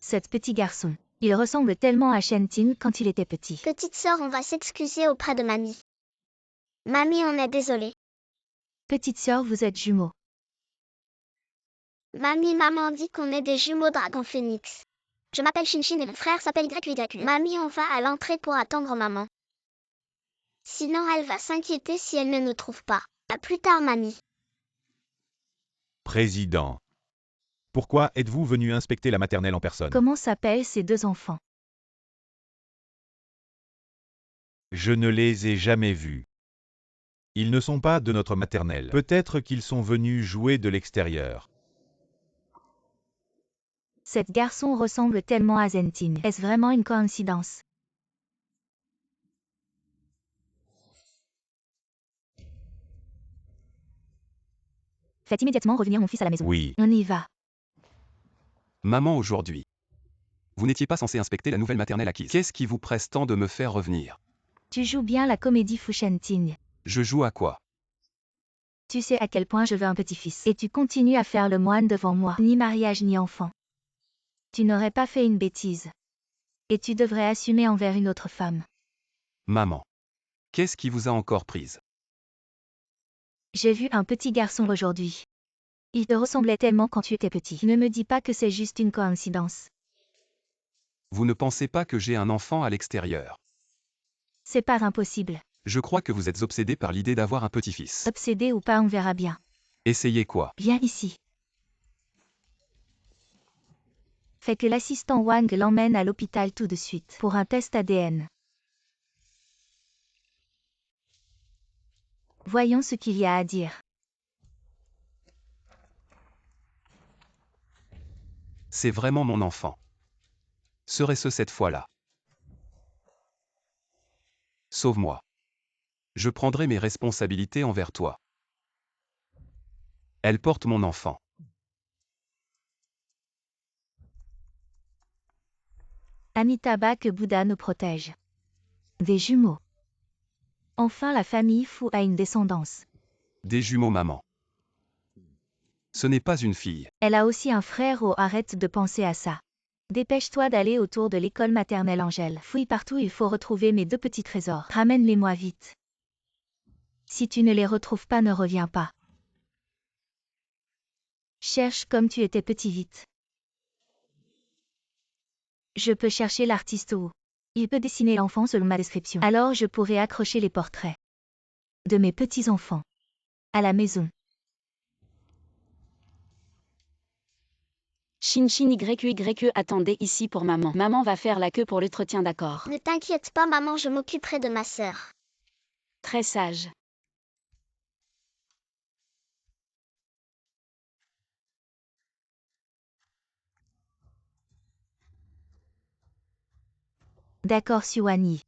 Cet petit garçon. Il ressemble tellement à Shentin quand il était petit. Petite sœur, on va s'excuser auprès de mamie. Mamie, on est désolé. Petite sœur, vous êtes jumeaux. Mamie, maman dit qu'on est des jumeaux dragon phénix. Je m'appelle Shinshin et mon frère s'appelle YY. Mamie, on va à l'entrée pour attendre maman. Sinon, elle va s'inquiéter si elle ne nous trouve pas. À plus tard, mamie. Président. Pourquoi êtes-vous venu inspecter la maternelle en personne? Comment s'appellent ces deux enfants? Je ne les ai jamais vus. Ils ne sont pas de notre maternelle. Peut-être qu'ils sont venus jouer de l'extérieur. Cet garçon ressemble tellement à Zentin. Est-ce vraiment une coïncidence? Faites immédiatement revenir mon fils à la maison. Oui. On y va. Maman, aujourd'hui. Vous n'étiez pas censé inspecter la nouvelle maternelle acquise. Qu'est-ce qui vous presse tant de me faire revenir? Tu joues bien la comédie Fushenting. Je joue à quoi? Tu sais à quel point je veux un petit-fils. Et tu continues à faire le moine devant moi. Ni mariage ni enfant. Tu n'aurais pas fait une bêtise. Et tu devrais assumer envers une autre femme. Maman. Qu'est-ce qui vous a encore prise? J'ai vu un petit garçon aujourd'hui. Il te ressemblait tellement quand tu étais petit. Ne me dis pas que c'est juste une coïncidence. Vous ne pensez pas que j'ai un enfant à l'extérieur? C'est pas impossible. Je crois que vous êtes obsédé par l'idée d'avoir un petit-fils. Obsédé ou pas, on verra bien. Essayez quoi? Viens ici. Fais que l'assistant Wang l'emmène à l'hôpital tout de suite pour un test ADN. Voyons ce qu'il y a à dire. C'est vraiment mon enfant. Serait-ce cette fois-là? Sauve-moi. Je prendrai mes responsabilités envers toi. Elle porte mon enfant. Amitabha, que Bouddha nous protège. Des jumeaux. Enfin, la famille Fu a une descendance. Des jumeaux, maman. Ce n'est pas une fille. Elle a aussi un frère. Oh, arrête de penser à ça. Dépêche-toi d'aller autour de l'école maternelle Angèle. Fouille partout, il faut retrouver mes deux petits trésors. Ramène-les-moi vite. Si tu ne les retrouves pas, ne reviens pas. Cherche comme tu étais petit vite. Je peux chercher l'artiste où il peut dessiner l'enfant selon ma description. Alors je pourrais accrocher les portraits de mes petits-enfants à la maison. Shinshin YY, attendez ici pour maman. Maman va faire la queue pour l'entretien, d'accord? Ne t'inquiète pas, maman, je m'occuperai de ma sœur. Très sage. D'accord, Suwani.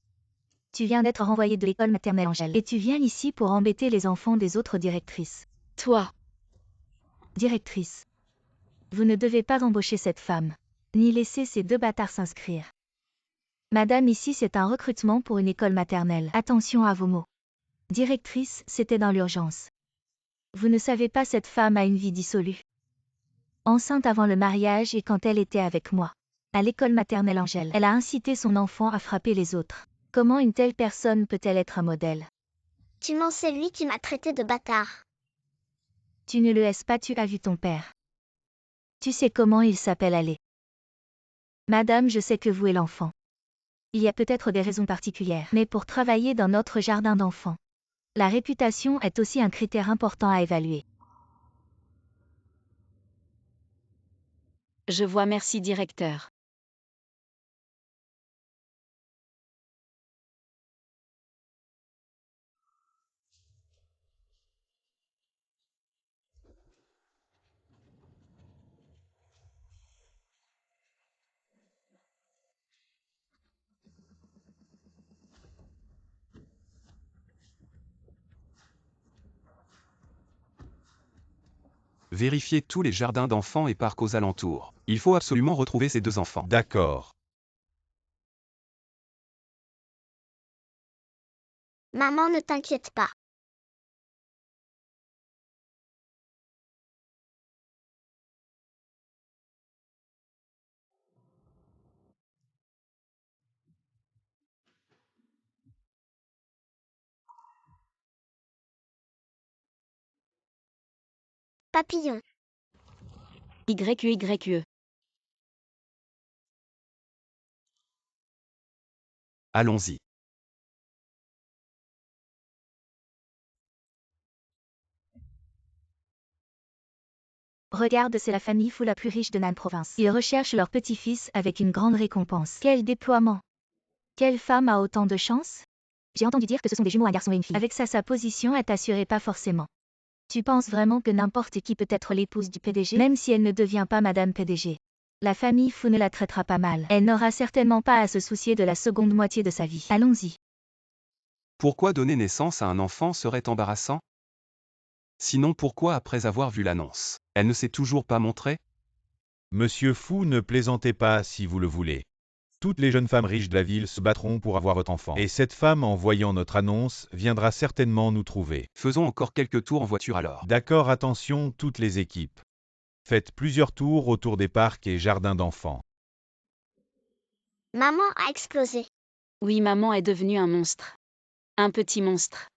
Tu viens d'être renvoyée de l'école maternelle Angèle. Et tu viens ici pour embêter les enfants des autres directrices. Toi. Directrice. Vous ne devez pas embaucher cette femme. Ni laisser ces deux bâtards s'inscrire. Madame, ici c'est un recrutement pour une école maternelle. Attention à vos mots. Directrice, c'était dans l'urgence. Vous ne savez pas, cette femme a une vie dissolue. Enceinte avant le mariage et quand elle était avec moi. À l'école maternelle Angèle, elle a incité son enfant à frapper les autres. Comment une telle personne peut-elle être un modèle? Tu mens, c'est lui qui m'a traité de bâtard. Tu ne le laisses pas, tu as vu ton père. Tu sais comment il s'appelle, allez. Madame, je sais que vous et l'enfant. Il y a peut-être des raisons particulières, mais pour travailler dans notre jardin d'enfants, la réputation est aussi un critère important à évaluer. Je vois, merci directeur. Vérifiez tous les jardins d'enfants et parcs aux alentours. Il faut absolument retrouver ces deux enfants. D'accord. Maman, ne t'inquiète pas. Papillon. YUYE. Allons-y. Regarde, c'est la famille fou la plus riche de Nan Province. Ils recherchent leur petit-fils avec une grande récompense. Quel déploiement! Quelle femme a autant de chance? J'ai entendu dire que ce sont des jumeaux, un garçon et une fille. Avec ça, sa position, elle t'assurait pas forcément. Tu penses vraiment que n'importe qui peut être l'épouse du PDG, même si elle ne devient pas Madame PDG? La famille fou ne la traitera pas mal. Elle n'aura certainement pas à se soucier de la seconde moitié de sa vie. Allons-y. Pourquoi donner naissance à un enfant serait embarrassant? Sinon pourquoi après avoir vu l'annonce, elle ne s'est toujours pas montrée? Monsieur Fou, ne plaisantez pas si vous le voulez. Toutes les jeunes femmes riches de la ville se battront pour avoir votre enfant. Et cette femme, en voyant notre annonce, viendra certainement nous trouver. Faisons encore quelques tours en voiture alors. D'accord, attention, toutes les équipes. Faites plusieurs tours autour des parcs et jardins d'enfants. Maman a explosé. Oui, maman est devenue un monstre. Un petit monstre.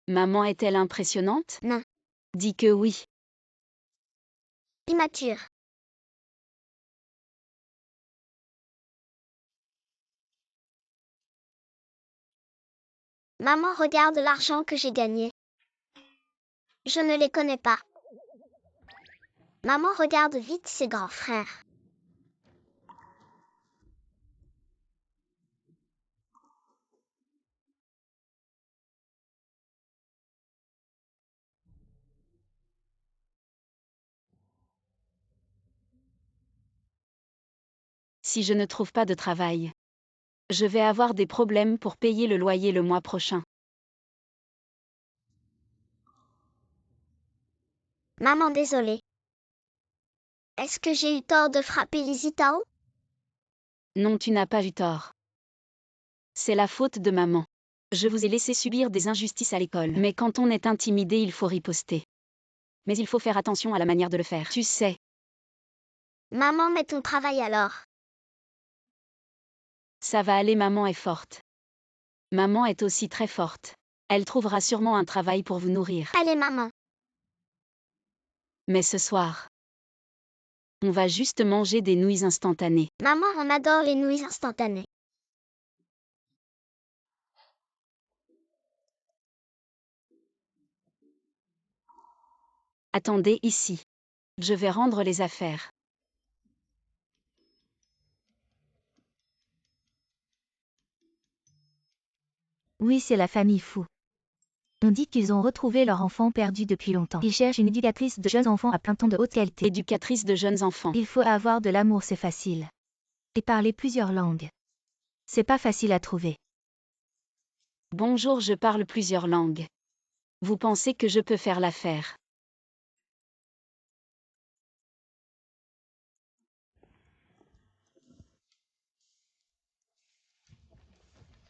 Maman est-elle impressionnante? Non. Dis que oui. Immature. Maman, regarde l'argent que j'ai gagné. Je ne les connais pas. Maman, regarde vite ses grands frères. Si je ne trouve pas de travail, je vais avoir des problèmes pour payer le loyer le mois prochain. Maman, désolée. Est-ce que j'ai eu tort de frapper Lizzie Tao? Non, tu n'as pas eu tort. C'est la faute de maman. Je vous ai laissé subir des injustices à l'école. Mais quand on est intimidé, il faut riposter. Mais il faut faire attention à la manière de le faire. Tu sais, Maman, mets ton travail alors. ça va aller, maman est forte. Maman est aussi très forte. Elle trouvera sûrement un travail pour vous nourrir. Allez, maman. Mais ce soir, on va juste manger des nouilles instantanées. Maman, on adore les nouilles instantanées. Attendez ici. Je vais rendre les affaires. Oui, c'est la famille fou. On dit qu'ils ont retrouvé leur enfant perdu depuis longtemps. Ils cherchent une éducatrice de jeunes enfants à plein temps de haute qualité. Éducatrice de jeunes enfants. Il faut avoir de l'amour, c'est facile. Et parler plusieurs langues. C'est pas facile à trouver. Bonjour, je parle plusieurs langues. Vous pensez que je peux faire l'affaire?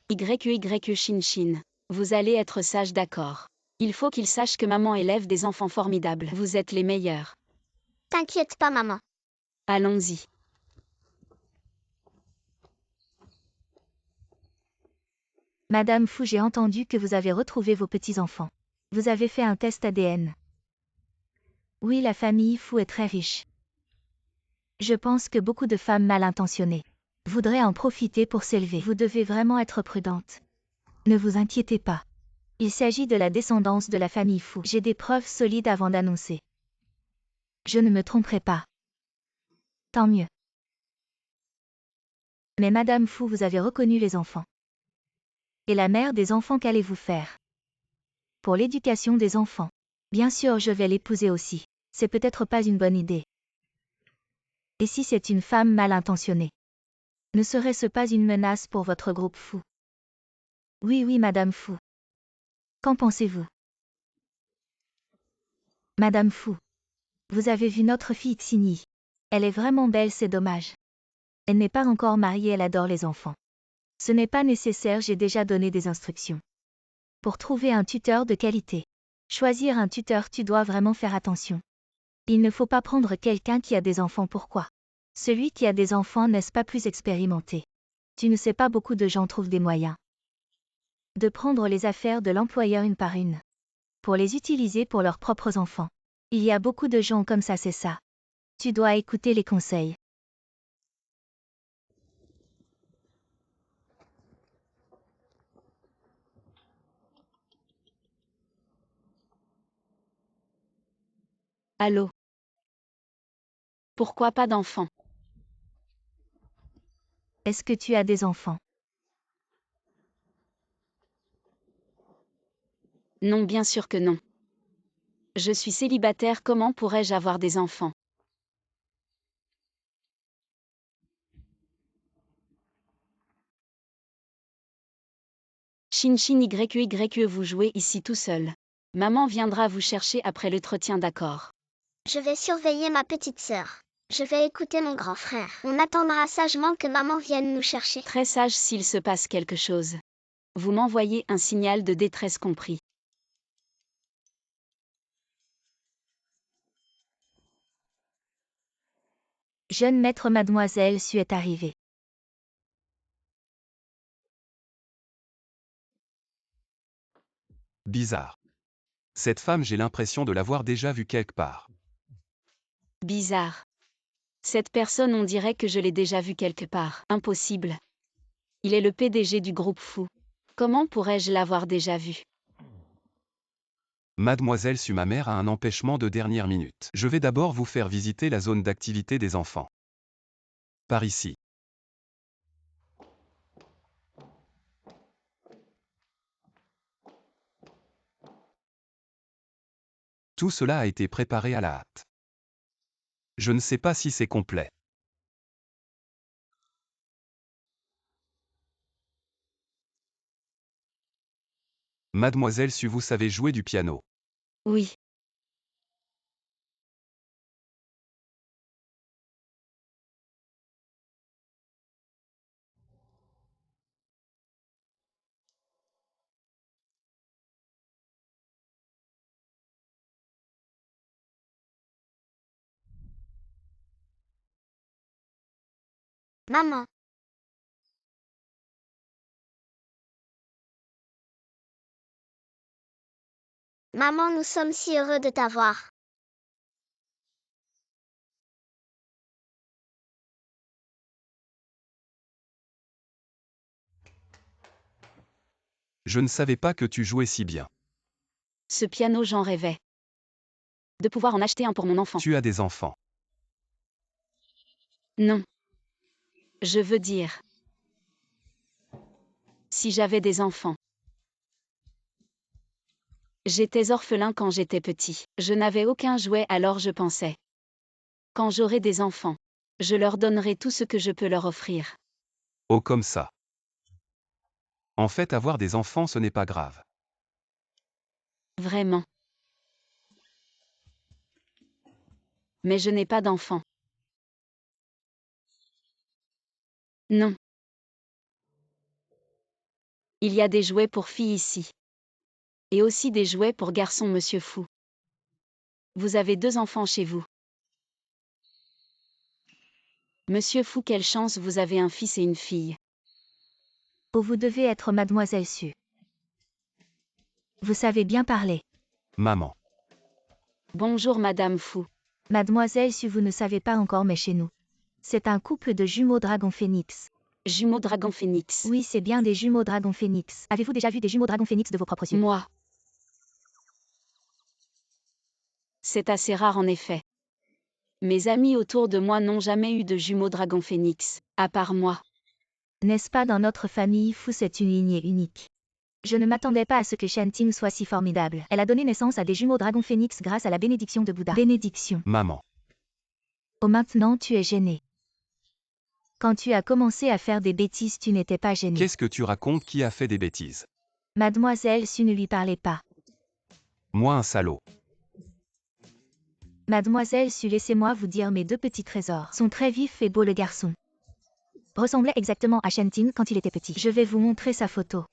YUYE Shin Shin. Vous allez être sage, d'accord. Il faut qu'il sache que maman élève des enfants formidables. Vous êtes les meilleurs. T'inquiète pas, maman. Allons-y. Madame Fou, j'ai entendu que vous avez retrouvé vos petits-enfants. Vous avez fait un test ADN. Oui, la famille Fou est très riche. Je pense que beaucoup de femmes mal intentionnées voudraient en profiter pour s'élever. Vous devez vraiment être prudente. Ne vous inquiétez pas. Il s'agit de la descendance de la famille Fou. J'ai des preuves solides avant d'annoncer. Je ne me tromperai pas. Tant mieux. Mais Madame Fou, vous avez reconnu les enfants. Et la mère des enfants, qu'allez-vous faire? Pour l'éducation des enfants. Bien sûr, je vais l'épouser aussi. C'est peut-être pas une bonne idée. Et si c'est une femme mal intentionnée? Ne serait-ce pas une menace pour votre groupe Fou? Oui, oui, Madame Fou. Qu'en pensez-vous? Madame Fou. Vous avez vu notre fille Xini. Elle est vraiment belle, c'est dommage. Elle n'est pas encore mariée, elle adore les enfants. Ce n'est pas nécessaire, j'ai déjà donné des instructions. Pour trouver un tuteur de qualité. Choisir un tuteur, tu dois vraiment faire attention. Il ne faut pas prendre quelqu'un qui a des enfants, pourquoi? Celui qui a des enfants n'est-ce pas plus expérimenté? Tu ne sais pas, beaucoup de gens trouvent des moyens de prendre les affaires de l'employeur une par une. pour les utiliser pour leurs propres enfants. Il y a beaucoup de gens comme ça, c'est ça. Tu dois écouter les conseils. Allô? Pourquoi pas d'enfants? Est-ce que tu as des enfants? Non, bien sûr que non. Je suis célibataire, comment pourrais-je avoir des enfants? Shinshin YYE, vous jouez ici tout seul. Maman viendra vous chercher après l'entretien, d'accord? Je vais surveiller ma petite sœur. Je vais écouter mon grand frère. On attendra sagement que maman vienne nous chercher. Très sage s'il se passe quelque chose. Vous m'envoyez un signal de détresse compris. Jeune maître, mademoiselle Su est arrivée. Bizarre. Cette femme, j'ai l'impression de l'avoir déjà vue quelque part. Bizarre. Cette personne, on dirait que je l'ai déjà vue quelque part. Impossible. Il est le PDG du groupe Fou. Comment pourrais-je l'avoir déjà vu? Mademoiselle Su, ma mère a un empêchement de dernière minute. Je vais d'abord vous faire visiter la zone d'activité des enfants. Par ici. Tout cela a été préparé à la hâte. Je ne sais pas si c'est complet. Mademoiselle Su, vous savez jouer du piano. Oui. Maman. Maman, nous sommes si heureux de t'avoir. Je ne savais pas que tu jouais si bien. Ce piano, j'en rêvais. De pouvoir en acheter un pour mon enfant. Tu as des enfants. Non. Je veux dire, si j'avais des enfants. J'étais orphelin quand j'étais petit. Je n'avais aucun jouet, alors je pensais. Quand j'aurai des enfants, je leur donnerai tout ce que je peux leur offrir. Oh, comme ça. En fait, avoir des enfants, ce n'est pas grave. Vraiment. Mais je n'ai pas d'enfants. Non. Il y a des jouets pour filles ici. Et aussi des jouets pour garçons, monsieur Fou. Vous avez 2 enfants chez vous. Monsieur Fou, quelle chance, vous avez un fils et une fille. Oh, vous devez être mademoiselle Su. Vous savez bien parler. Maman. Bonjour madame Fou. Mademoiselle Su, vous ne savez pas encore, mais chez nous. C'est un couple de jumeaux dragon phénix. Jumeaux dragon phénix. Oui, c'est bien des jumeaux dragon phénix. Avez-vous déjà vu des jumeaux dragon phénix de vos propres yeux? Moi. C'est assez rare en effet. Mes amis autour de moi n'ont jamais eu de jumeaux dragon phénix, à part moi. N'est-ce pas, dans notre famille Fou, c'est une lignée unique. Je ne m'attendais pas à ce que Shanting soit si formidable. Elle a donné naissance à des jumeaux dragon phénix grâce à la bénédiction de Bouddha. Bénédiction. Maman. Oh, maintenant tu es gêné. Quand tu as commencé à faire des bêtises, tu n'étais pas gêné. Qu'est-ce que tu racontes? Qui a fait des bêtises? Mademoiselle Su, ne lui parlez pas. Moi, un salaud. Mademoiselle Su, laissez-moi vous dire, mes 2 petits trésors sont très vifs et beaux. Le garçon ressemblait exactement à Shanting quand il était petit. Je vais vous montrer sa photo.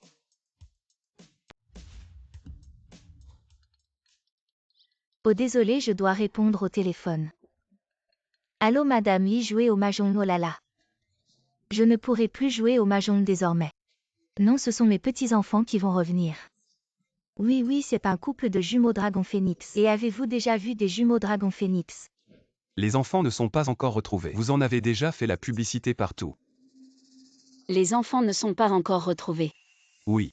Oh, désolé, je dois répondre au téléphone. Allô madame, oui, jouer au mahjong, oh là là. Je ne pourrai plus jouer au mahjong désormais. Non, ce sont mes petits-enfants qui vont revenir. Oui, c'est un couple de jumeaux dragon phénix. Et avez-vous déjà vu des jumeaux dragon phénix? Les enfants ne sont pas encore retrouvés. Vous en avez déjà fait la publicité partout. Les enfants ne sont pas encore retrouvés. Oui.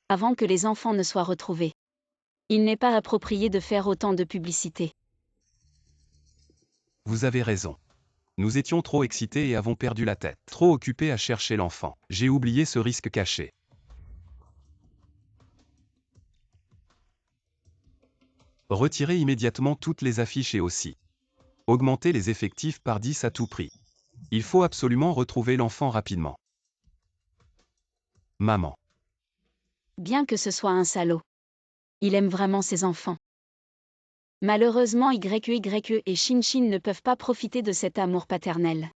Avant que les enfants ne soient retrouvés. Il n'est pas approprié de faire autant de publicité. Vous avez raison. Nous étions trop excités et avons perdu la tête. Trop occupés à chercher l'enfant. J'ai oublié ce risque caché. Retirez immédiatement toutes les affiches et aussi augmentez les effectifs par 10 à tout prix. Il faut absolument retrouver l'enfant rapidement. Maman. Bien que ce soit un salaud. Il aime vraiment ses enfants. Malheureusement YE et Shin ne peuvent pas profiter de cet amour paternel.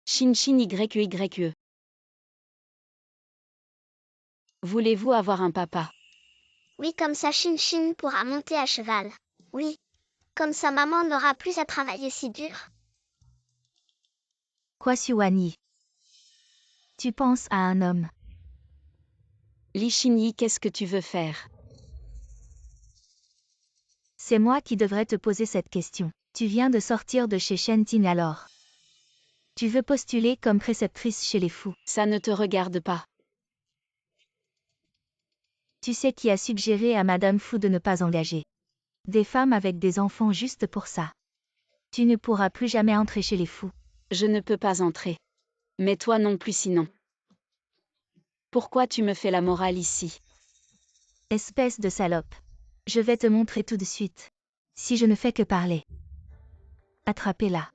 Shin YE. Voulez-vous avoir un papa? Oui, comme ça Shin pourra monter à cheval. Oui. Comme ça maman n'aura plus à travailler si dur. Quoi Suwani? Tu penses à un homme. Li Shinyi, qu'est-ce que tu veux faire? C'est moi qui devrais te poser cette question. Tu viens de sortir de chez Shenting alors. Tu veux postuler comme préceptrice chez les fous. Ça ne te regarde pas. Tu sais qui a suggéré à Madame Fu de ne pas engager des femmes avec des enfants juste pour ça. Tu ne pourras plus jamais entrer chez les fous. Je ne peux pas entrer. Mais toi non plus sinon. Pourquoi tu me fais la morale ici? Espèce de salope. Je vais te montrer tout de suite. Si je ne fais que parler. Attrapez-la.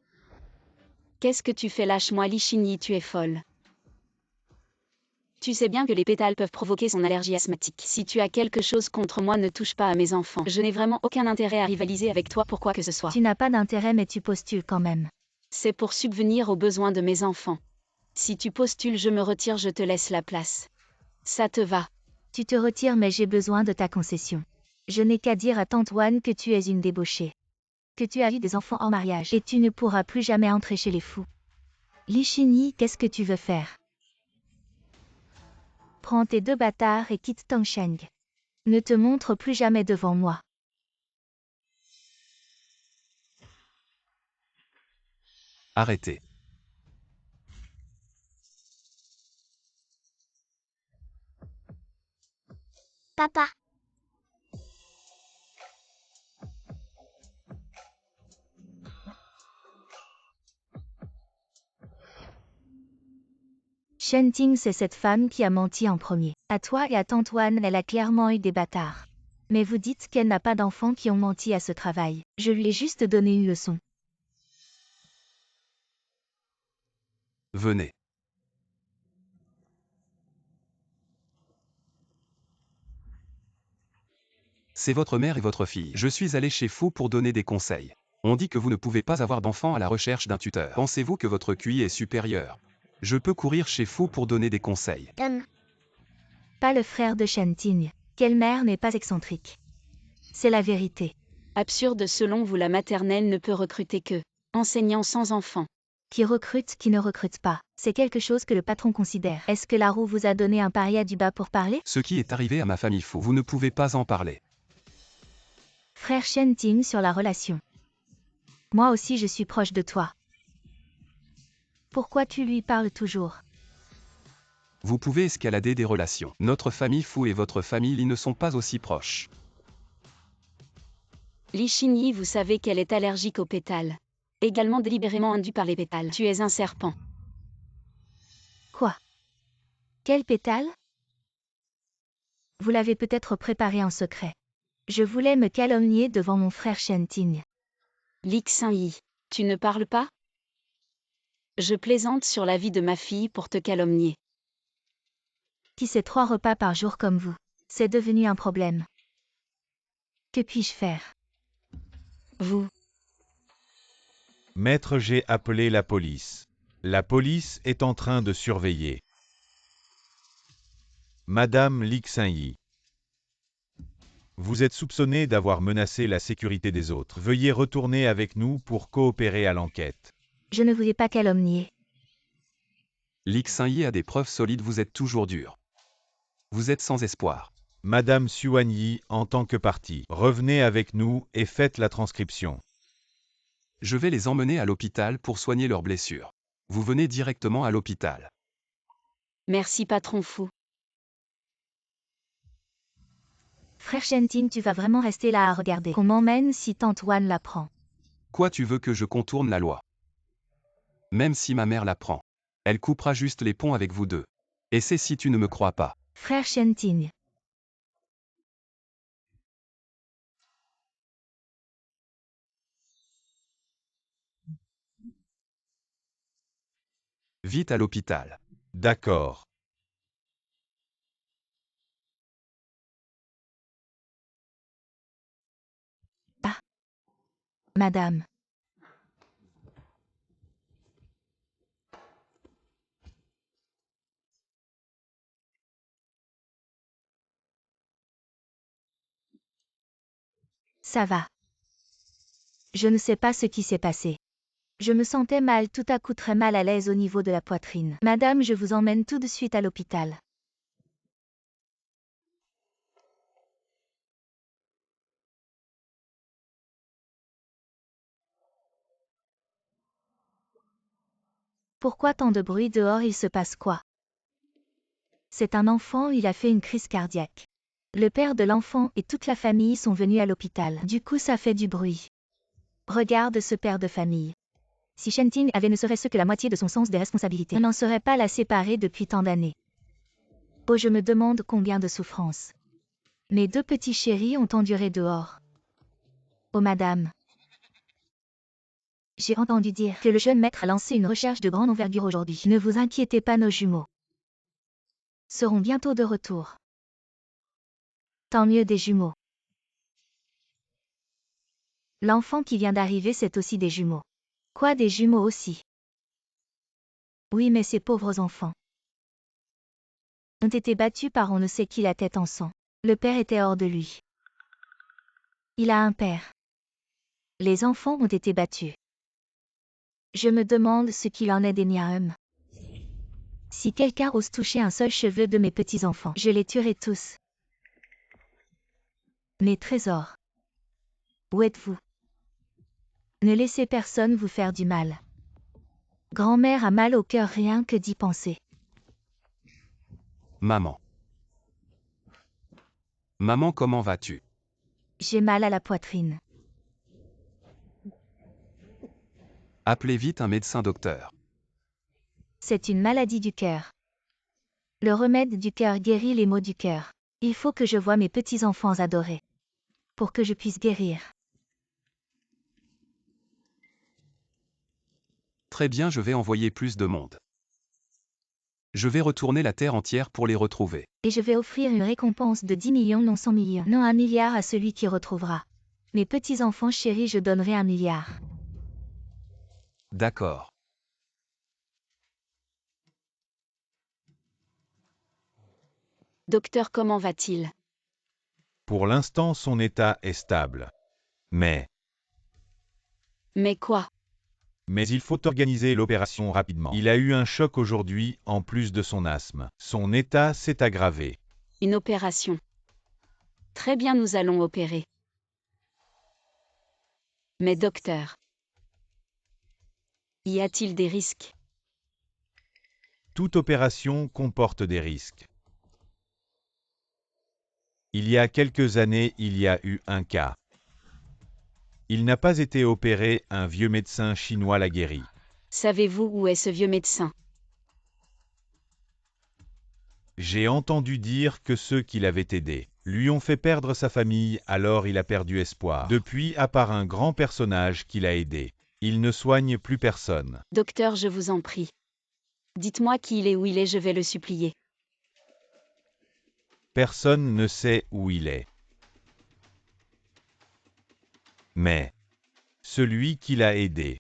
Qu'est-ce que tu fais? Lâche-moi Li Shinyi, tu es folle. Tu sais bien que les pétales peuvent provoquer son allergie asthmatique. Si tu as quelque chose contre moi, ne touche pas à mes enfants. Je n'ai vraiment aucun intérêt à rivaliser avec toi pour quoi que ce soit. Tu n'as pas d'intérêt mais tu postules quand même. C'est pour subvenir aux besoins de mes enfants. Si tu postules, je me retire, je te laisse la place. Ça te va? Tu te retires mais j'ai besoin de ta concession. Je n'ai qu'à dire à Tante Wan que tu es une débauchée. Que tu as eu des enfants en mariage et tu ne pourras plus jamais entrer chez les fous. Li Shinyi, qu'est-ce que tu veux faire? Prends tes 2 bâtards et quitte Tongsheng. Ne te montre plus jamais devant moi. Arrêtez. Papa. Shenting, c'est cette femme qui a menti en premier. À toi et à Tante Wan, elle a clairement eu des bâtards. Mais vous dites qu'elle n'a pas d'enfants qui ont menti à ce travail. Je lui ai juste donné une leçon. Venez. C'est votre mère et votre fille. Je suis allé chez Fu pour donner des conseils. On dit que vous ne pouvez pas avoir d'enfant à la recherche d'un tuteur. Pensez-vous que votre QI est supérieur? Je peux courir chez Fu pour donner des conseils. Pas le frère de Shenting. Quelle mère n'est pas excentrique? C'est la vérité. Absurde, selon vous, la maternelle ne peut recruter que enseignants sans enfants. Qui recrute, qui ne recrute pas. C'est quelque chose que le patron considère. Est-ce que la roue vous a donné un paria du bas pour parler? Ce qui est arrivé à ma famille Fu, vous ne pouvez pas en parler. Frère Shenting sur la relation. Moi aussi je suis proche de toi. Pourquoi tu lui parles toujours? Vous pouvez escalader des relations. Notre famille Fu et votre famille Li ne sont pas aussi proches. Li Shinyi, vous savez qu'elle est allergique aux pétales. Également délibérément induit par les pétales. Tu es un serpent. Quoi? Quel pétale? Vous l'avez peut-être préparé en secret. Je voulais me calomnier devant mon frère Shenting. Li Xinyi, tu ne parles pas? Je plaisante sur la vie de ma fille pour te calomnier. Qui sait 3 repas par jour comme vous? C'est devenu un problème. Que puis-je faire? Vous. Maître, j'ai appelé la police. La police est en train de surveiller Madame Li Xinyi. Vous êtes soupçonné d'avoir menacé la sécurité des autres. Veuillez retourner avec nous pour coopérer à l'enquête. Je ne vous ai pas calomnié. Li Xinyi a des preuves solides, vous êtes toujours dur. Vous êtes sans espoir. Madame Suanyi, en tant que partie, revenez avec nous et faites la transcription. Je vais les emmener à l'hôpital pour soigner leurs blessures. Vous venez directement à l'hôpital. Merci patron Fu. Frère Shentin, tu vas vraiment rester là à regarder qu'on m'emmène si tante Wan l'apprend. Quoi tu veux que je contourne la loi? Même si ma mère l'apprend. Elle coupera juste les ponts avec vous deux. Et c'est si tu ne me crois pas. Frère Shentin. Vite à l'hôpital. D'accord. Madame. Ça va. Je ne sais pas ce qui s'est passé. Je me sentais mal, tout à coup très mal à l'aise au niveau de la poitrine. Madame, je vous emmène tout de suite à l'hôpital. Pourquoi tant de bruit dehors, il se passe quoi? C'est un enfant, il a fait une crise cardiaque. Le père de l'enfant et toute la famille sont venus à l'hôpital. Du coup, ça fait du bruit. Regarde ce père de famille. Si Shentin avait ne serait-ce que la moitié de son sens des responsabilités, on n'en serait pas la séparée depuis tant d'années. Oh, je me demande combien de souffrances. Mes deux petits chéris ont enduré dehors. Oh madame. J'ai entendu dire que le jeune maître a lancé une recherche de grande envergure aujourd'hui. Ne vous inquiétez pas, nos jumeaux seront bientôt de retour. Tant mieux des jumeaux. L'enfant qui vient d'arriver, c'est aussi des jumeaux. Quoi, des jumeaux aussi? Oui, mais ces pauvres enfants ont été battus par on ne sait qui la tête en sang. Le père était hors de lui. Il a un père. Les enfants ont été battus. Je me demande ce qu'il en est des miens. Si quelqu'un ose toucher un seul cheveu de mes petits-enfants, je les tuerai tous. Mes trésors. Où êtes-vous? Ne laissez personne vous faire du mal. Grand-mère a mal au cœur rien que d'y penser. Maman. Maman, comment vas-tu? J'ai mal à la poitrine. Appelez vite un médecin docteur. C'est une maladie du cœur. Le remède du cœur guérit les maux du cœur. Il faut que je voie mes petits-enfants adorés. Pour que je puisse guérir. Très bien, je vais envoyer plus de monde. Je vais retourner la terre entière pour les retrouver. Et je vais offrir une récompense de 10 millions, non 100 millions, non 1 milliard à celui qui retrouvera. Mes petits-enfants chéris, je donnerai 1 milliard. D'accord. Docteur, comment va-t-il? Pour l'instant, son état est stable. Mais Mais quoi? il faut organiser l'opération rapidement. Il a eu un choc aujourd'hui, en plus de son asthme. Son état s'est aggravé. Une opération. Très bien, nous allons opérer. Mais docteur, y a-t-il des risques? Toute opération comporte des risques. Il y a quelques années, il y a eu un cas. Il n'a pas été opéré, un vieux médecin chinois l'a guéri. Savez-vous où est ce vieux médecin? J'ai entendu dire que ceux qui l'avaient aidé lui ont fait perdre sa famille, alors il a perdu espoir. Depuis, à part un grand personnage qui l'a aidé, il ne soigne plus personne. Docteur, je vous en prie. Dites-moi qui il est, où il est, je vais le supplier. Personne ne sait où il est. Mais celui qui l'a aidé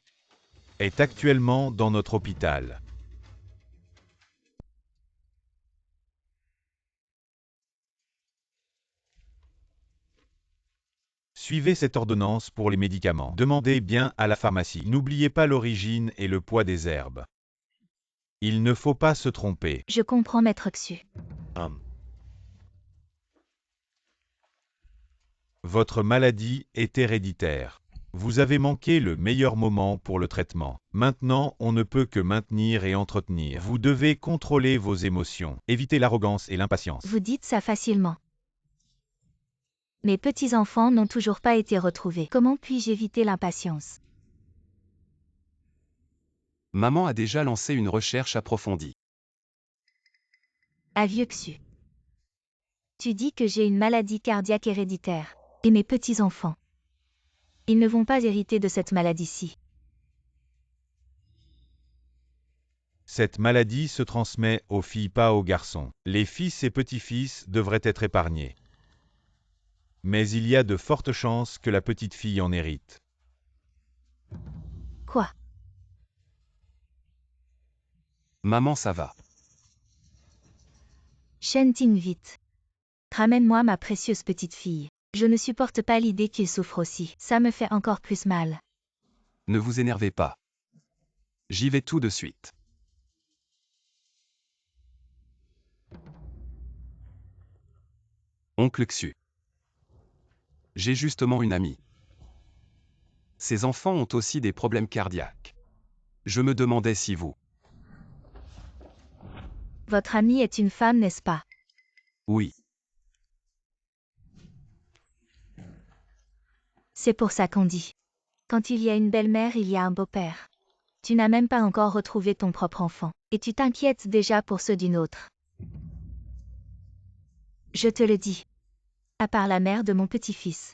est actuellement dans notre hôpital. Suivez cette ordonnance pour les médicaments. Demandez bien à la pharmacie. N'oubliez pas l'origine et le poids des herbes. Il ne faut pas se tromper. Je comprends, maître Xu. Votre maladie est héréditaire. Vous avez manqué le meilleur moment pour le traitement. Maintenant, on ne peut que maintenir et entretenir. Vous devez contrôler vos émotions. Évitez l'arrogance et l'impatience. Vous dites ça facilement. Mes petits-enfants n'ont toujours pas été retrouvés. Comment puis-je éviter l'impatience? Maman a déjà lancé une recherche approfondie. Avieux Xu. Tu dis que j'ai une maladie cardiaque héréditaire. Et mes petits-enfants. Ils ne vont pas hériter de cette maladie-ci. Cette maladie se transmet aux filles, pas aux garçons. Les fils et petits-fils devraient être épargnés. Mais il y a de fortes chances que la petite fille en hérite. Quoi? Maman, ça va. Shen Ting vite. Ramène-moi ma précieuse petite fille. Je ne supporte pas l'idée qu'il souffre aussi. Ça me fait encore plus mal. Ne vous énervez pas. J'y vais tout de suite. Oncle Xu. J'ai justement une amie. Ses enfants ont aussi des problèmes cardiaques. Je me demandais si vous... Votre amie est une femme, n'est-ce pas? Oui, C'est pour ça qu'on dit. Quand il y a une belle-mère, il y a un beau-père. Tu n'as même pas encore retrouvé ton propre enfant. Et tu t'inquiètes déjà pour ceux d'une autre. Je te le dis. À part la mère de mon petit-fils.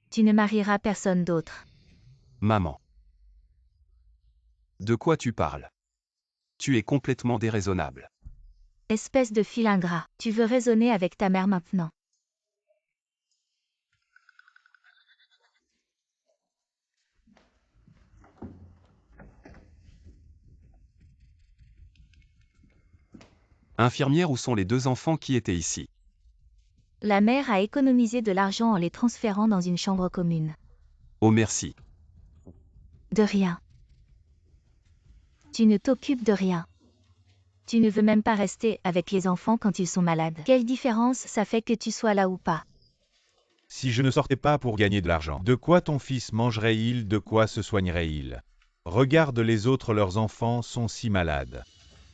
Tu ne marieras personne d'autre. maman. De quoi tu parles? Tu es complètement déraisonnable. Espèce de fil ingrat. Tu veux raisonner avec ta mère maintenant. Infirmière, où sont les 2 enfants qui étaient ici? La mère a économisé de l'argent en les transférant dans une chambre commune. Oh merci. De rien. Tu ne t'occupes de rien. Tu ne veux même pas rester avec les enfants quand ils sont malades. Quelle différence ça fait que tu sois là ou pas? Si je ne sortais pas pour gagner de l'argent, de quoi ton fils mangerait-il, de quoi se soignerait-il? Regarde les autres, leurs enfants sont si malades.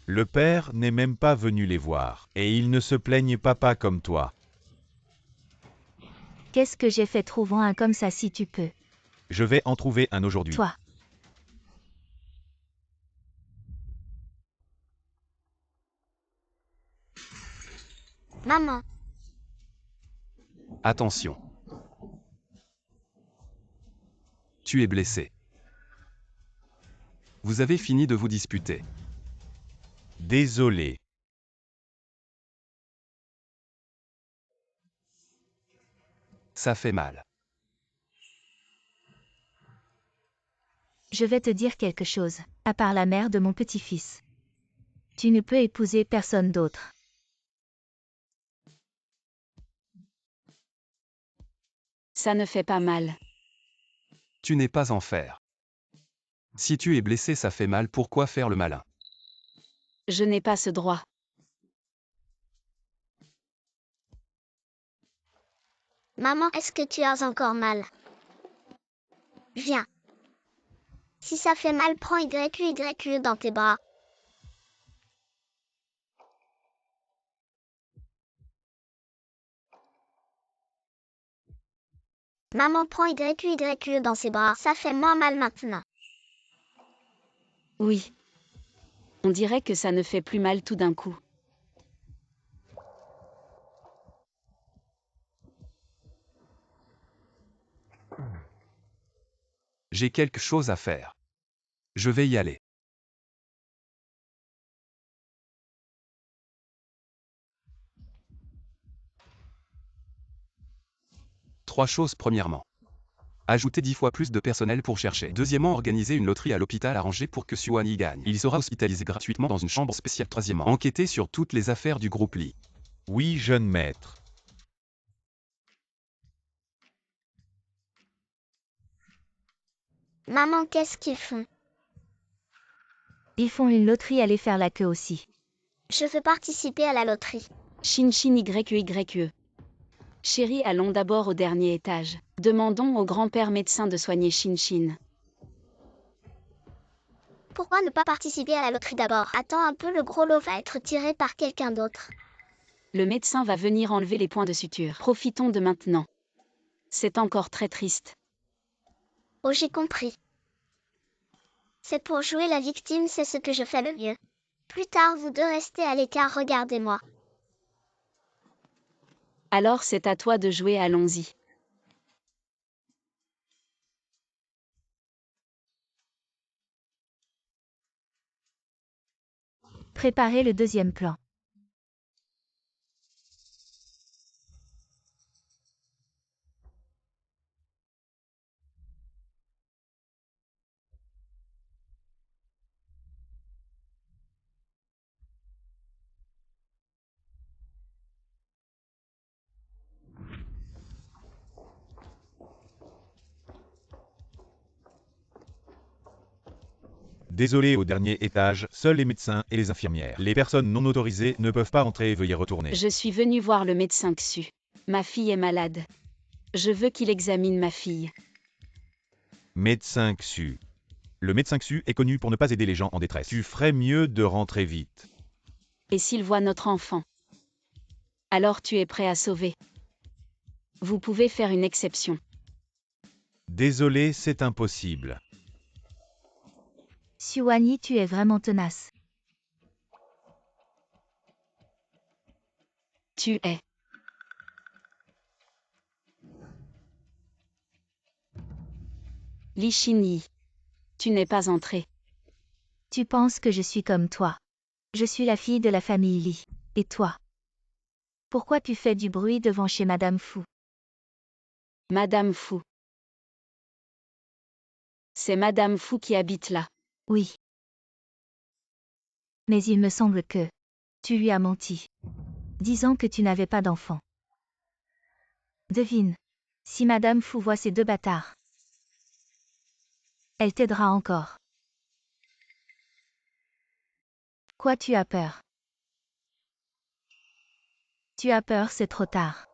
Le père n'est même pas venu les voir, et ils ne se plaignent pas comme toi. Qu'est-ce que j'ai fait? Trouvant un comme ça si tu peux. Je vais en trouver un aujourd'hui. Toi. Maman, Attention. Tu es blessé. Vous avez fini de vous disputer. Désolé. Ça fait mal. Je vais te dire quelque chose. À part la mère de mon petit-fils. Tu ne peux épouser personne d'autre. Ça ne fait pas mal. Tu n'es pas en fer. Si tu es blessé, ça fait mal, pourquoi faire le malin? Je n'ai pas ce droit. maman, est-ce que tu as encore mal? Viens. Si ça fait mal, prends YQ dans tes bras. Maman, prends YQ dans ses bras. Ça fait moins mal maintenant. Oui. On dirait que ça ne fait plus mal tout d'un coup. J'ai quelque chose à faire. Je vais y aller. Trois choses. Premièrement, ajouter 10 fois plus de personnel pour chercher. Deuxièmement, organiser une loterie à l'hôpital arrangée pour que Suan y gagne. Il sera hospitalisé gratuitement dans une chambre spéciale. Troisièmement, enquêter sur toutes les affaires du groupe Lee. Oui, jeune maître. Maman, qu'est-ce qu'ils font? Ils font une loterie, aller faire la queue aussi. Je veux participer à la loterie. Shin Shin YE. Chérie, allons d'abord au dernier étage. Demandons au grand-père médecin de soigner Shin-Shin. Pourquoi ne pas participer à la loterie d'abord? Attends un peu, le gros lot va être tiré par quelqu'un d'autre. Le médecin va venir enlever les points de suture. Profitons de maintenant. C'est encore très triste. Oh, j'ai compris. C'est pour jouer la victime, c'est ce que je fais le mieux. Plus tard, vous deux restez à l'écart, regardez-moi. Alors c'est à toi de jouer, allons-y. Préparez le deuxième plan. Désolé, au dernier étage, seuls les médecins et les infirmières. Les personnes non autorisées ne peuvent pas entrer, veuillez retourner. Je suis venue voir le médecin Xu. Ma fille est malade. Je veux qu'il examine ma fille. Médecin Xu. Le médecin Xu est connu pour ne pas aider les gens en détresse. Tu ferais mieux de rentrer vite. Et s'il voit notre enfant? Alors tu es prêt à sauver? Vous pouvez faire une exception. Désolé, c'est impossible. Xuanyi, tu es vraiment tenace. Tu es. Li Xinyi. Tu n'es pas entré. Tu penses que je suis comme toi. Je suis la fille de la famille Li. Et toi? Pourquoi tu fais du bruit devant chez Madame Fu? Madame Fu. C'est Madame Fu qui habite là. Oui. Mais il me semble que tu lui as menti, disant que tu n'avais pas d'enfant. Devine. Si Madame Fu voit ces deux bâtards, elle t'aidera encore. Quoi, tu as peur? Tu as peur, c'est trop tard.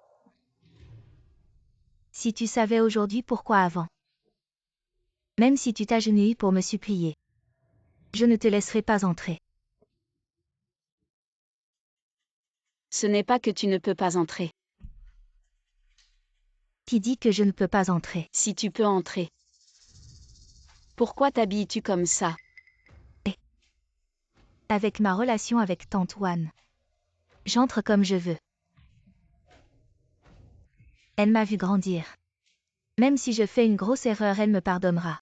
Si tu savais aujourd'hui pourquoi avant. Même si tu t'agenouilles pour me supplier, je ne te laisserai pas entrer. Ce n'est pas que tu ne peux pas entrer. Qui dit que je ne peux pas entrer? Si tu peux entrer. Pourquoi t'habilles-tu comme ça? Avec ma relation avec Tante Wan. J'entre comme je veux. Elle m'a vu grandir. Même si je fais une grosse erreur, elle me pardonnera.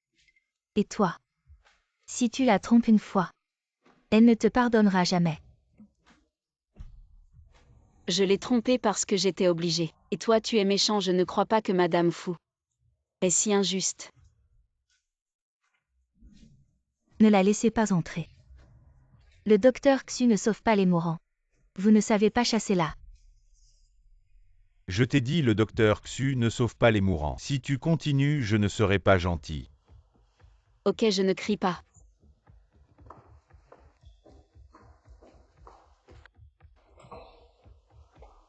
Et toi? Si tu la trompes une fois, elle ne te pardonnera jamais. Je l'ai trompée parce que j'étais obligée. Et toi tu es méchant, je ne crois pas que Madame Fu est si injuste. Ne la laissez pas entrer. Le docteur Xu ne sauve pas les mourants. Vous ne savez pas chasser là. Je t'ai dit, le docteur Xu ne sauve pas les mourants. Si tu continues, je ne serai pas gentil. Ok, je ne crie pas.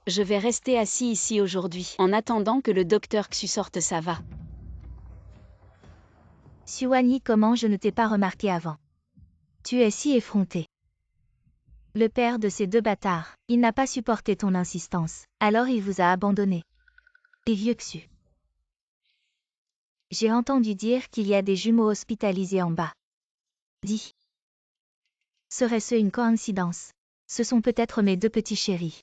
Je vais rester assis ici aujourd'hui, en attendant que le docteur Xu sorte, ça va. Xuanyi, comment je ne t'ai pas remarqué avant? Tu es si effronté. Le père de ces deux bâtards, il n'a pas supporté ton insistance, alors il vous a abandonné. Et vieux Xu. J'ai entendu dire qu'il y a des jumeaux hospitalisés en bas. Dis. Serait-ce une coïncidence? Ce sont peut-être mes deux petits chéris.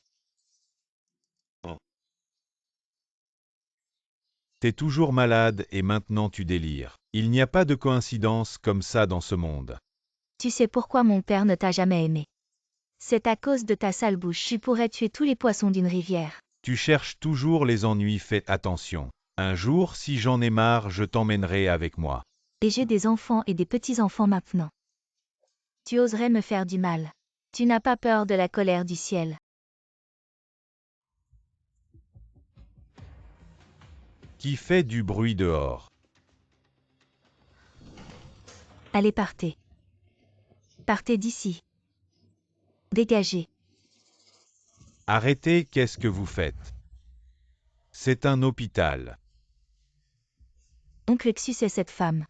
T'es toujours malade et maintenant tu délires. Il n'y a pas de coïncidence comme ça dans ce monde. Tu sais pourquoi mon père ne t'a jamais aimé? C'est à cause de ta sale bouche. Tu pourrais tuer tous les poissons d'une rivière. Tu cherches toujours les ennuis, fais attention. Un jour, si j'en ai marre, je t'emmènerai avec moi. Et j'ai des enfants et des petits-enfants maintenant. Tu oserais me faire du mal. Tu n'as pas peur de la colère du ciel. Qui fait du bruit dehors? Allez, partez. Partez d'ici. Dégagez. Arrêtez, qu'est-ce que vous faites? C'est un hôpital. Oncle Xu c'est cette femme.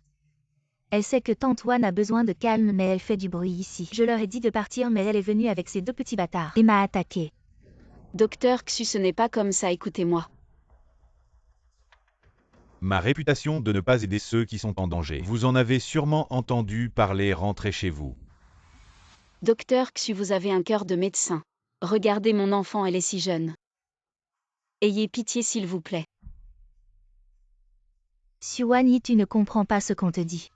Elle sait que tante Wan a besoin de calme mais elle fait du bruit ici. Je leur ai dit de partir mais elle est venue avec ses deux petits bâtards et m'a attaqué. Docteur Xu, ce n'est pas comme ça, écoutez-moi. Ma réputation de ne pas aider ceux qui sont en danger. Vous en avez sûrement entendu parler, rentrez chez vous. Docteur Xu, vous avez un cœur de médecin. Regardez mon enfant, elle est si jeune. Ayez pitié s'il vous plaît. Xuan, tu ne comprends pas ce qu'on te dit.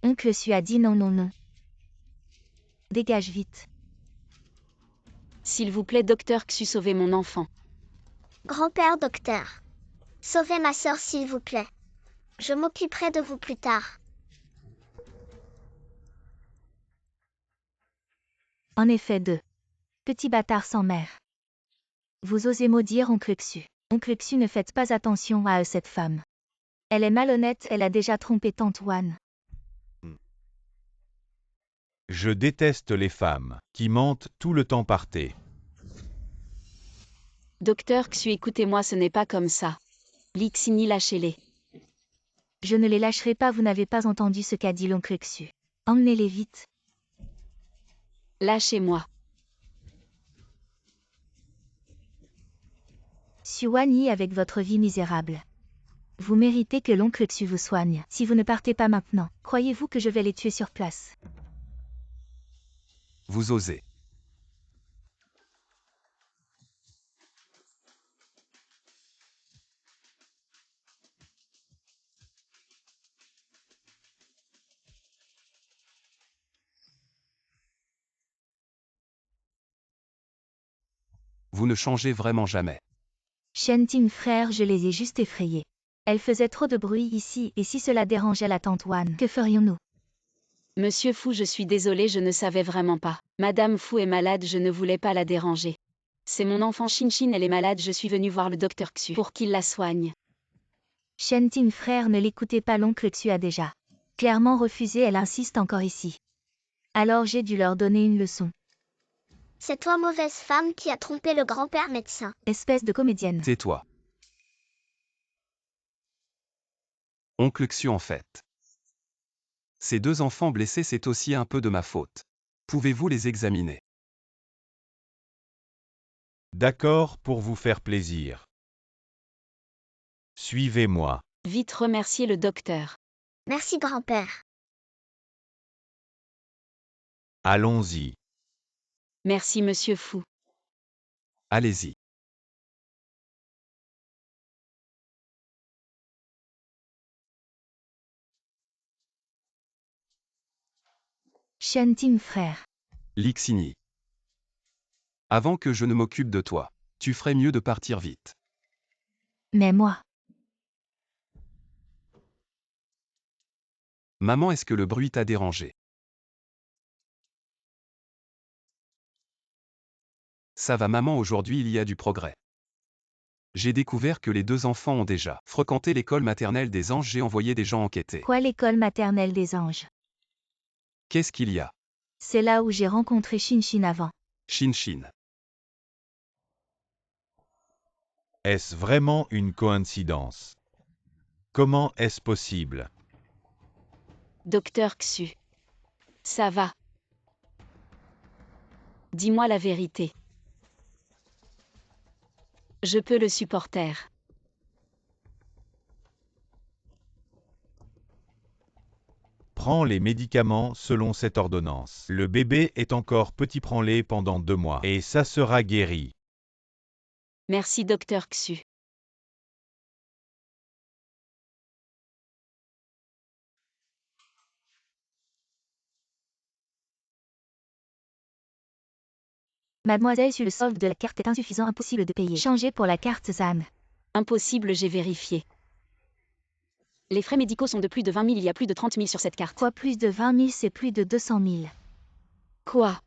Oncle Xu a dit non, non, non. Dégage vite. S'il vous plaît, docteur Xu, sauvez mon enfant. Grand-père docteur. Sauvez ma sœur s'il vous plaît. Je m'occuperai de vous plus tard. En effet, deux petits bâtards sans mère. Vous osez maudire Oncle Xu. Oncle Xu, ne faites pas attention à cette femme. Elle est malhonnête, elle a déjà trompé tante Wan. Je déteste les femmes qui mentent tout le temps. Partez. Docteur Xu, écoutez-moi, ce n'est pas comme ça. Lixini, lâchez-les. Je ne les lâcherai pas, vous n'avez pas entendu ce qu'a dit l'oncle Xu. Emmenez-les vite. Lâchez-moi. Xuan, avec votre vie misérable. Vous méritez que l'oncle Xu vous soigne. Si vous ne partez pas maintenant, croyez-vous que je vais les tuer sur place? Vous osez. Vous ne changez vraiment jamais. Shenting frère, je les ai juste effrayés. Elle faisait trop de bruit ici, et si cela dérangeait la tante Wan, que ferions-nous? Monsieur Fu, je suis désolée, je ne savais vraiment pas. Madame Fu est malade, je ne voulais pas la déranger. C'est mon enfant Shin, elle est malade, je suis venue voir le docteur Xu pour qu'il la soigne. Shenting frère, ne l'écoutez pas, l'oncle Xu a déjà clairement refusé, elle insiste encore ici. Alors j'ai dû leur donner une leçon. C'est toi, mauvaise femme, qui a trompé le grand-père médecin. Espèce de comédienne. Tais-toi. Oncle Xu en fait. Ces deux enfants blessés, c'est aussi un peu de ma faute. Pouvez-vous les examiner? D'accord, pour vous faire plaisir. Suivez-moi. Vite remercier le docteur. Merci grand-père. Allons-y. Merci monsieur Fu. Allez-y. Shenting frère. Lixini. Avant que je ne m'occupe de toi, tu ferais mieux de partir vite. Mais moi. Maman, est-ce que le bruit t'a dérangé? Ça va maman, aujourd'hui il y a du progrès. J'ai découvert que les deux enfants ont déjà fréquenté l'école maternelle des anges, j'ai envoyé des gens enquêter. Quoi, l'école maternelle des anges? Qu'est-ce qu'il y a? C'est là où j'ai rencontré Shin avant. Shin. Est-ce vraiment une coïncidence? Comment est-ce possible? Docteur Xu. Ça va. Dis-moi la vérité. Je peux le supporter. Prends les médicaments selon cette ordonnance. Le bébé est encore petit, prends-les pendant 2 mois et ça sera guéri. Merci docteur Xu. Mademoiselle, sur le solde de la carte est insuffisant, impossible de payer. Changez pour la carte ZAN. Impossible, j'ai vérifié. Les frais médicaux sont de plus de 20 000, il y a plus de 30 000 sur cette carte. Quoi, plus de 20 000, c'est plus de 200 000. Quoi?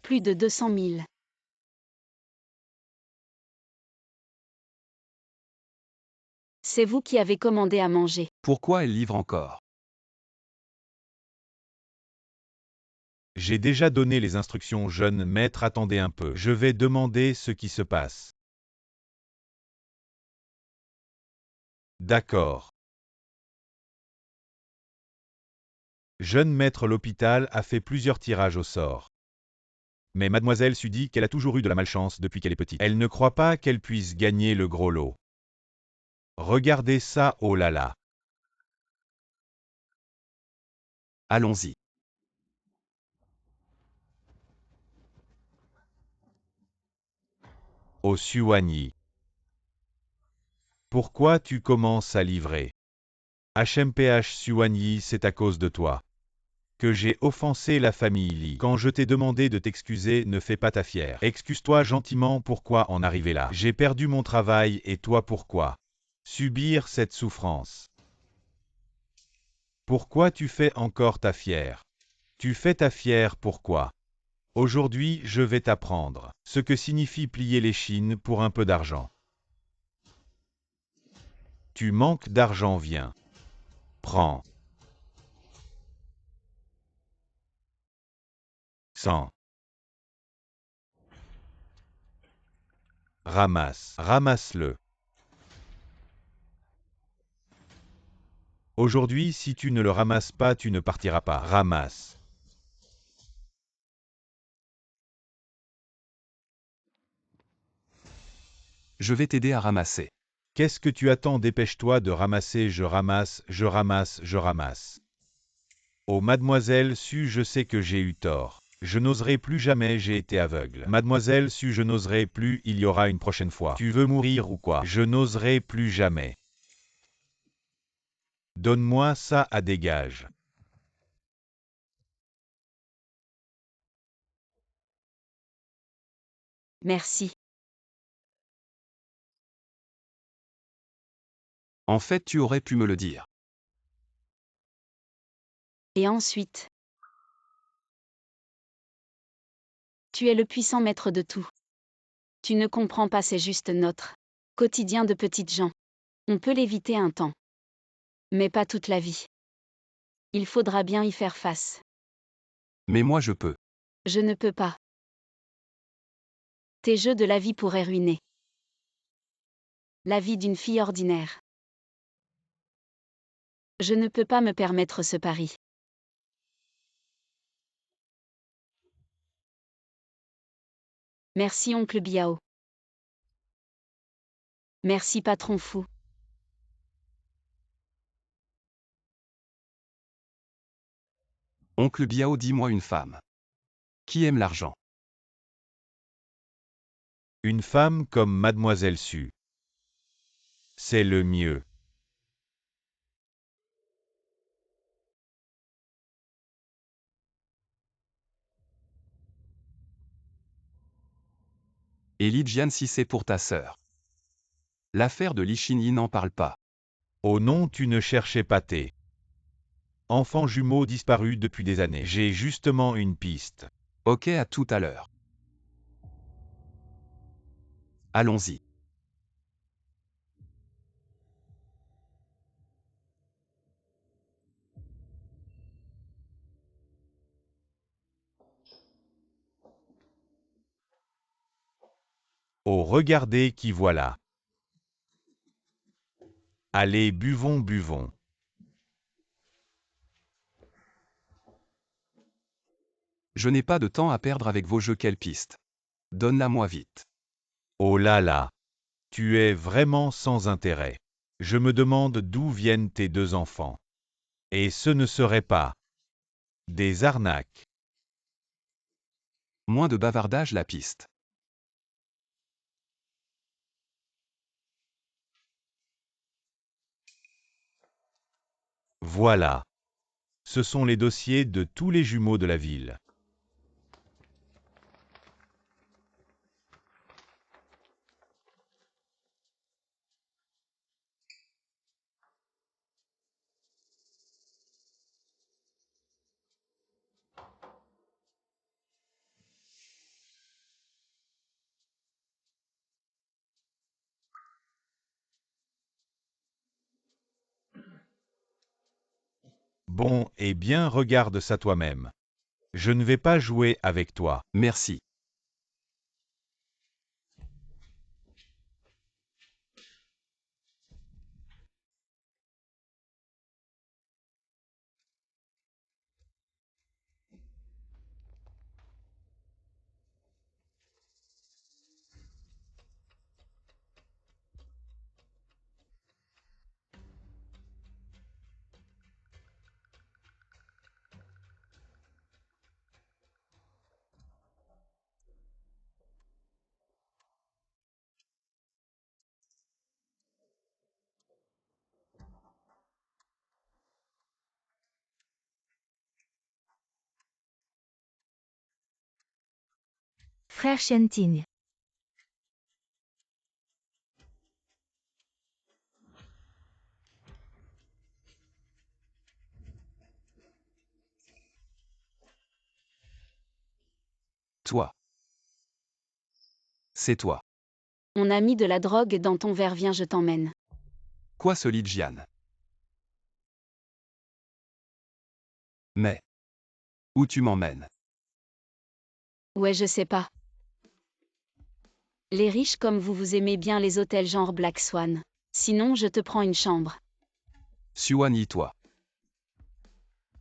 Plus de 200 000. C'est vous qui avez commandé à manger. Pourquoi elle livre encore? J'ai déjà donné les instructions, jeune maître, attendez un peu. Je vais demander ce qui se passe. D'accord. Jeune maître l'hôpital a fait plusieurs tirages au sort. Mais mademoiselle Su dit qu'elle a toujours eu de la malchance depuis qu'elle est petite. Elle ne croit pas qu'elle puisse gagner le gros lot. Regardez ça, oh là là. Allons-y. Oh Suwanyi. Pourquoi tu commences à livrer? HMPH Suwanyi, c'est à cause de toi que j'ai offensé la famille Lee. Quand je t'ai demandé de t'excuser, ne fais pas ta fière. Excuse-toi gentiment, pourquoi en arriver là? J'ai perdu mon travail et toi pourquoi subir cette souffrance? Pourquoi tu fais encore ta fière? Tu fais ta fière pourquoi? Aujourd'hui, je vais t'apprendre ce que signifie plier les chines pour un peu d'argent. Tu manques d'argent, viens. Prends. 100. Ramasse. Ramasse-le. Aujourd'hui, si tu ne le ramasses pas, tu ne partiras pas. Ramasse. Je vais t'aider à ramasser. Qu'est-ce que tu attends? Dépêche-toi de ramasser. Je ramasse, je ramasse, je ramasse. Oh mademoiselle Su, je sais que j'ai eu tort. Je n'oserai plus jamais, j'ai été aveugle. Mademoiselle Su, je n'oserai plus, il y aura une prochaine fois. Tu veux mourir ou quoi? Je n'oserai plus jamais. Donne-moi ça à dégage. Merci. En fait, tu aurais pu me le dire. Et ensuite? Tu es le puissant maître de tout. Tu ne comprends pas, c'est juste notre quotidien de petites gens. On peut l'éviter un temps. Mais pas toute la vie. Il faudra bien y faire face. Mais moi je peux. Je ne peux pas. Tes jeux de la vie pourraient ruiner la vie d'une fille ordinaire. Je ne peux pas me permettre ce pari. Merci oncle Biao. Merci patron fou. Oncle Biao, dis-moi une femme. Qui aime l'argent? Une femme comme mademoiselle Su. C'est le mieux. Et Li Jian, si c'est pour ta sœur. L'affaire de Li Xinyi n'en parle pas. Oh non, tu ne cherchais pas tes enfants jumeaux disparus depuis des années. J'ai justement une piste. Ok, à tout à l'heure. Allons-y. Oh regardez qui voilà. Allez, buvons, buvons. Je n'ai pas de temps à perdre avec vos jeux, quelle piste? Donne-la-moi vite. Oh là là. Tu es vraiment sans intérêt. Je me demande d'où viennent tes deux enfants. Et ce ne serait pas des arnaques. Moins de bavardage, la piste. Voilà. Ce sont les dossiers de tous les jumeaux de la ville. Bon, eh bien regarde ça toi-même. Je ne vais pas jouer avec toi. Merci. Frère Shenting. Toi. C'est toi. On a mis de la drogue dans ton verre, viens, je t'emmène. Quoi ce lit, Jian? Mais. Où tu m'emmènes? Ouais, je sais pas. Les riches comme vous aimez bien les hôtels genre Black Swan. Sinon, je te prends une chambre. Suani, toi.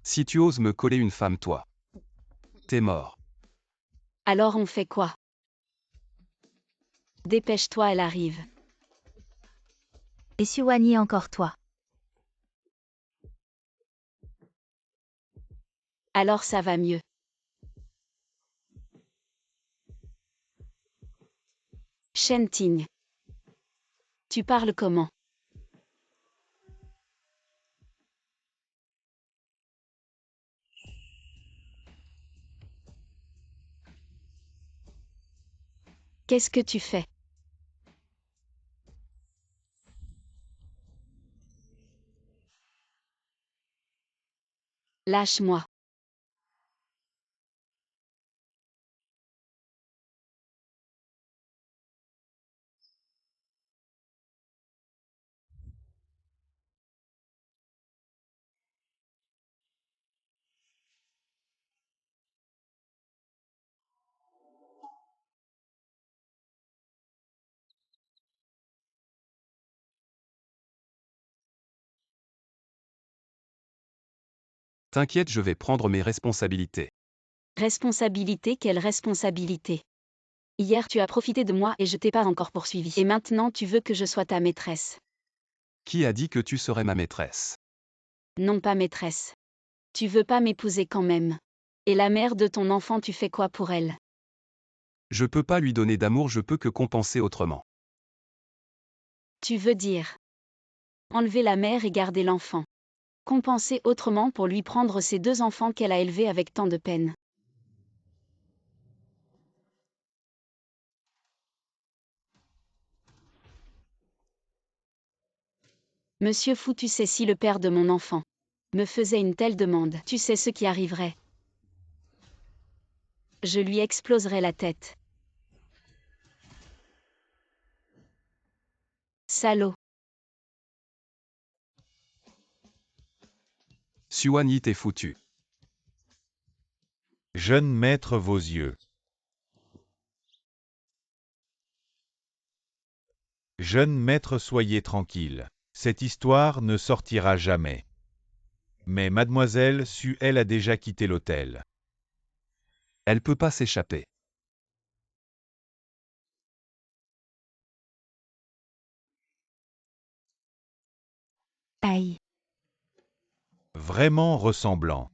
Si tu oses me coller une femme, toi. T'es mort. Alors on fait quoi? Dépêche-toi, elle arrive. Et Suwani encore toi. Alors ça va mieux. Shenting. Tu parles comment? Qu'est-ce que tu fais? Lâche-moi. T'inquiète, je vais prendre mes responsabilités. Responsabilité, quelle responsabilité? Hier tu as profité de moi et je t'ai pas encore poursuivi. Et maintenant tu veux que je sois ta maîtresse. Qui a dit que tu serais ma maîtresse? Non, pas maîtresse. Tu veux pas m'épouser quand même. Et la mère de ton enfant, tu fais quoi pour elle? Je peux pas lui donner d'amour, je peux que compenser autrement. Tu veux dire enlever la mère et garder l'enfant. Compenser autrement pour lui prendre ses 2 enfants qu'elle a élevés avec tant de peine. Monsieur Fou, tu sais, si le père de mon enfant me faisait une telle demande, tu sais ce qui arriverait. Je lui exploserais la tête. Salaud. Suani, t'es foutu. Jeune maître, vos yeux. Jeune maître, soyez tranquille. Cette histoire ne sortira jamais. Mais mademoiselle Su, elle a déjà quitté l'hôtel. Elle peut pas s'échapper. Aïe. Vraiment ressemblant.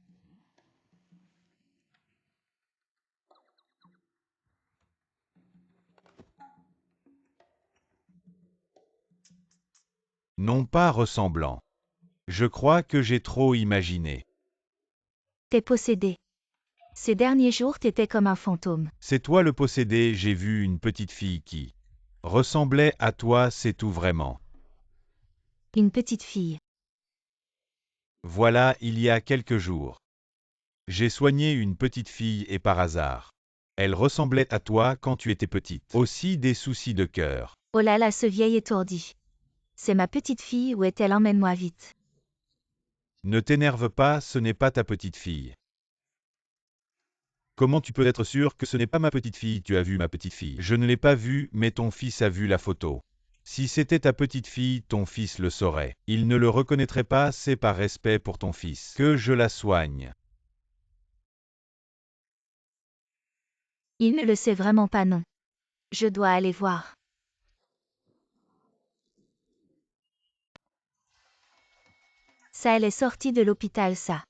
Non pas ressemblant. Je crois que j'ai trop imaginé. T'es possédé. Ces derniers jours t'étais comme un fantôme. C'est toi le possédé, j'ai vu une petite fille qui ressemblait à toi, c'est tout vraiment. Une petite fille. Voilà, il y a quelques jours. J'ai soigné une petite fille et par hasard. Elle ressemblait à toi quand tu étais petite. Aussi des soucis de cœur. Oh là là, ce vieil étourdi. C'est ma petite fille, où est-elle? Emmène-moi vite. Ne t'énerve pas, ce n'est pas ta petite fille. Comment tu peux être sûr que ce n'est pas ma petite fille? Tu as vu ma petite fille? Je ne l'ai pas vue, mais ton fils a vu la photo. Si c'était ta petite fille, ton fils le saurait. Il ne le reconnaîtrait pas, c'est par respect pour ton fils que je la soigne. Il ne le sait vraiment pas, non. Je dois aller voir. Ça, elle est sortie de l'hôpital, ça.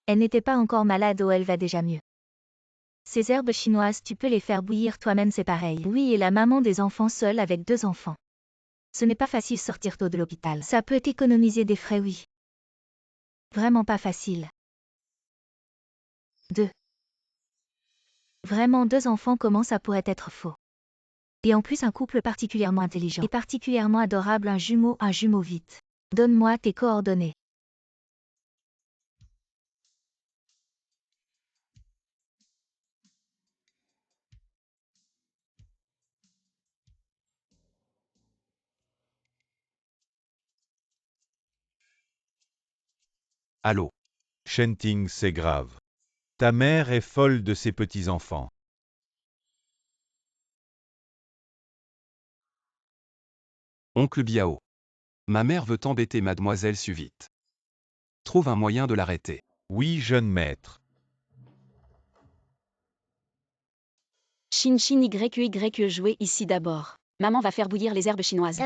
Elle n'était pas encore malade, ou elle va déjà mieux. Ces herbes chinoises, tu peux les faire bouillir toi-même, c'est pareil. Oui, et la maman des enfants seule avec 2 enfants. Ce n'est pas facile sortir tôt de l'hôpital. Ça peut économiser des frais, oui. Vraiment pas facile. 2. Vraiment 2 enfants, comment ça pourrait être faux? Et en plus un couple particulièrement intelligent. Et particulièrement adorable, un jumeau vite. Donne-moi tes coordonnées. Allô. Shenting, c'est grave. Ta mère est folle de ses petits-enfants. Oncle Biao. Ma mère veut embêter mademoiselle Suvite. Trouve un moyen de l'arrêter. Oui, jeune maître. Shin Shin YY jouez ici d'abord. Maman va faire bouillir les herbes chinoises.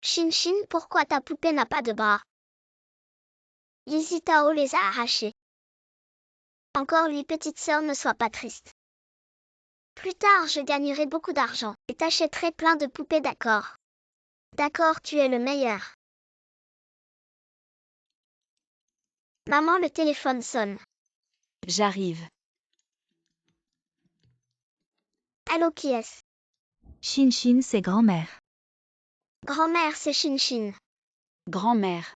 Shin Shin, pourquoi ta poupée n'a pas de bras? Lizzie Tao les a arrachés. Encore lui, petite sœur, ne sois pas triste. Plus tard, je gagnerai beaucoup d'argent et t'achèterai plein de poupées, d'accord? D'accord, tu es le meilleur. Maman, le téléphone sonne. J'arrive. Allô, qui est-ce? Shin Shin, c'est grand-mère. Grand-mère, c'est Shin Shin. Grand-mère.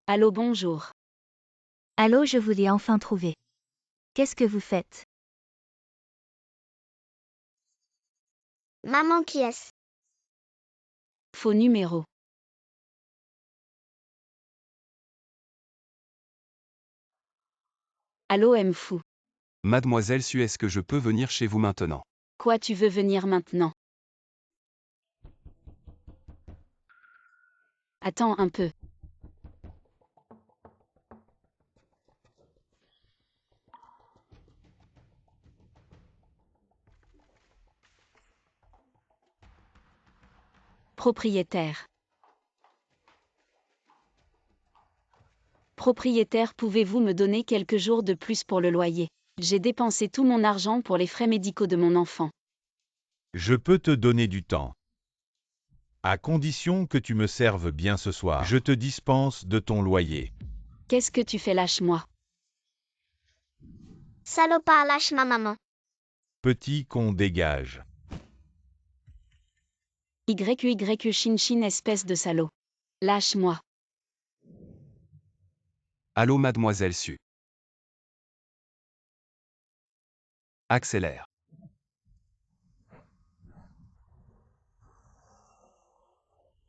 Allô, bonjour. Allô, je vous l'ai enfin trouvé. Qu'est-ce que vous faites? Maman, qui est-ce? Faux numéro. Allô, M fou. Mademoiselle Su, est-ce que je peux venir chez vous maintenant? Quoi, tu veux venir maintenant? Attends un peu. Propriétaire. Propriétaire, pouvez-vous me donner quelques jours de plus pour le loyer? J'ai dépensé tout mon argent pour les frais médicaux de mon enfant. Je peux te donner du temps. À condition que tu me serves bien ce soir. Je te dispense de ton loyer. Qu'est-ce que tu fais, lâche-moi? Salopard, lâche ma maman. Petit con, dégage. YY Shin Shin, espèce de salaud. Lâche-moi. Allô, mademoiselle Su. Accélère.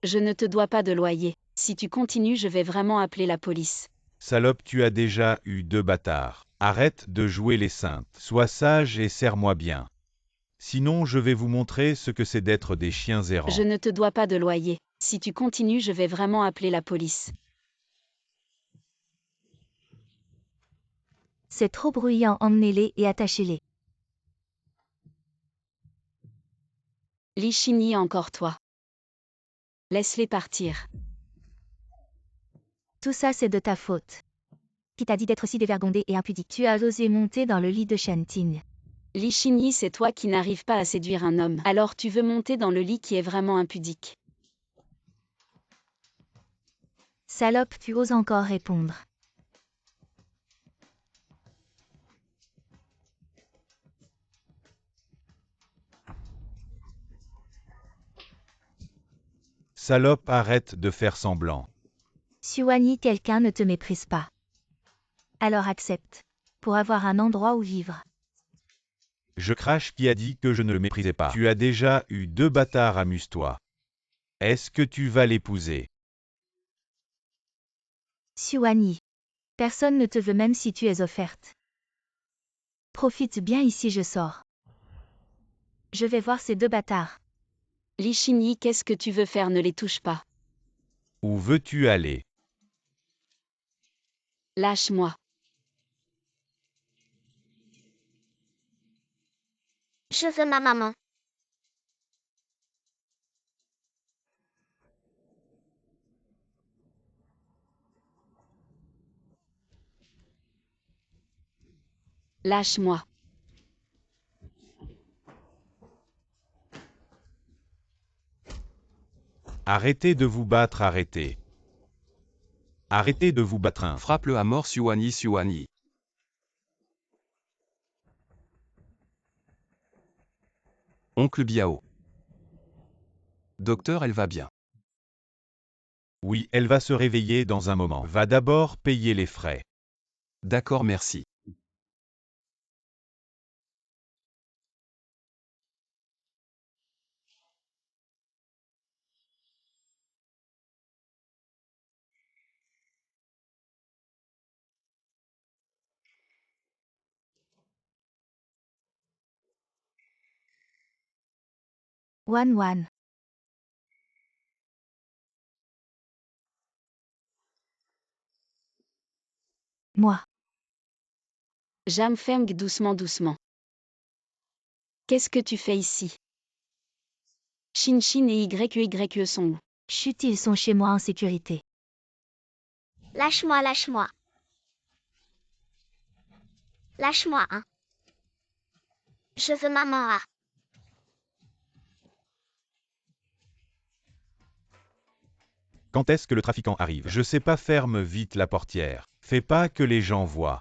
Je ne te dois pas de loyer. Si tu continues, je vais vraiment appeler la police. Salope, tu as déjà eu 2 bâtards. Arrête de jouer les saintes. Sois sage et serre-moi bien. Sinon, je vais vous montrer ce que c'est d'être des chiens errants. Je ne te dois pas de loyer. Si tu continues, je vais vraiment appeler la police. C'est trop bruyant, emmenez-les et attachez-les. Li Shinyi, encore toi. Laisse-les partir. Tout ça c'est de ta faute. Qui t'a dit d'être si dévergondé et impudique? Tu as osé monter dans le lit de Shenting. Li Shinyi, c'est toi qui n'arrives pas à séduire un homme. Alors tu veux monter dans le lit qui est vraiment impudique. Salope, tu oses encore répondre. Salope, arrête de faire semblant. Suani, quelqu'un ne te méprise pas. Alors accepte. Pour avoir un endroit où vivre. Je crache, qui a dit que je ne le méprisais pas. Tu as déjà eu 2 bâtards, amuse-toi. Est-ce que tu vas l'épouser? Suani. Personne ne te veut même si tu es offerte. Profite bien ici, je sors. Je vais voir ces 2 bâtards. Li Shinyi, qu'est-ce que tu veux faire? Ne les touche pas. Où veux-tu aller? Lâche-moi. Je veux ma maman. Lâche-moi. Arrêtez de vous battre, arrêtez. Arrêtez de vous battre. Frappe-le à mort, Suani Suani. Oncle Biao. Docteur, elle va bien. Oui, elle va se réveiller dans un moment. Va d'abord payer les frais. D'accord, merci. Wan. Moi. Jam Feng doucement. Qu'est-ce que tu fais ici? Shin et YE sont où? Chut, ils sont chez moi en sécurité. Lâche-moi, lâche-moi. Lâche-moi, hein. Je veux maman, ah. Quand est-ce que le trafiquant arrive? Je sais pas, ferme vite la portière. Fais pas que les gens voient.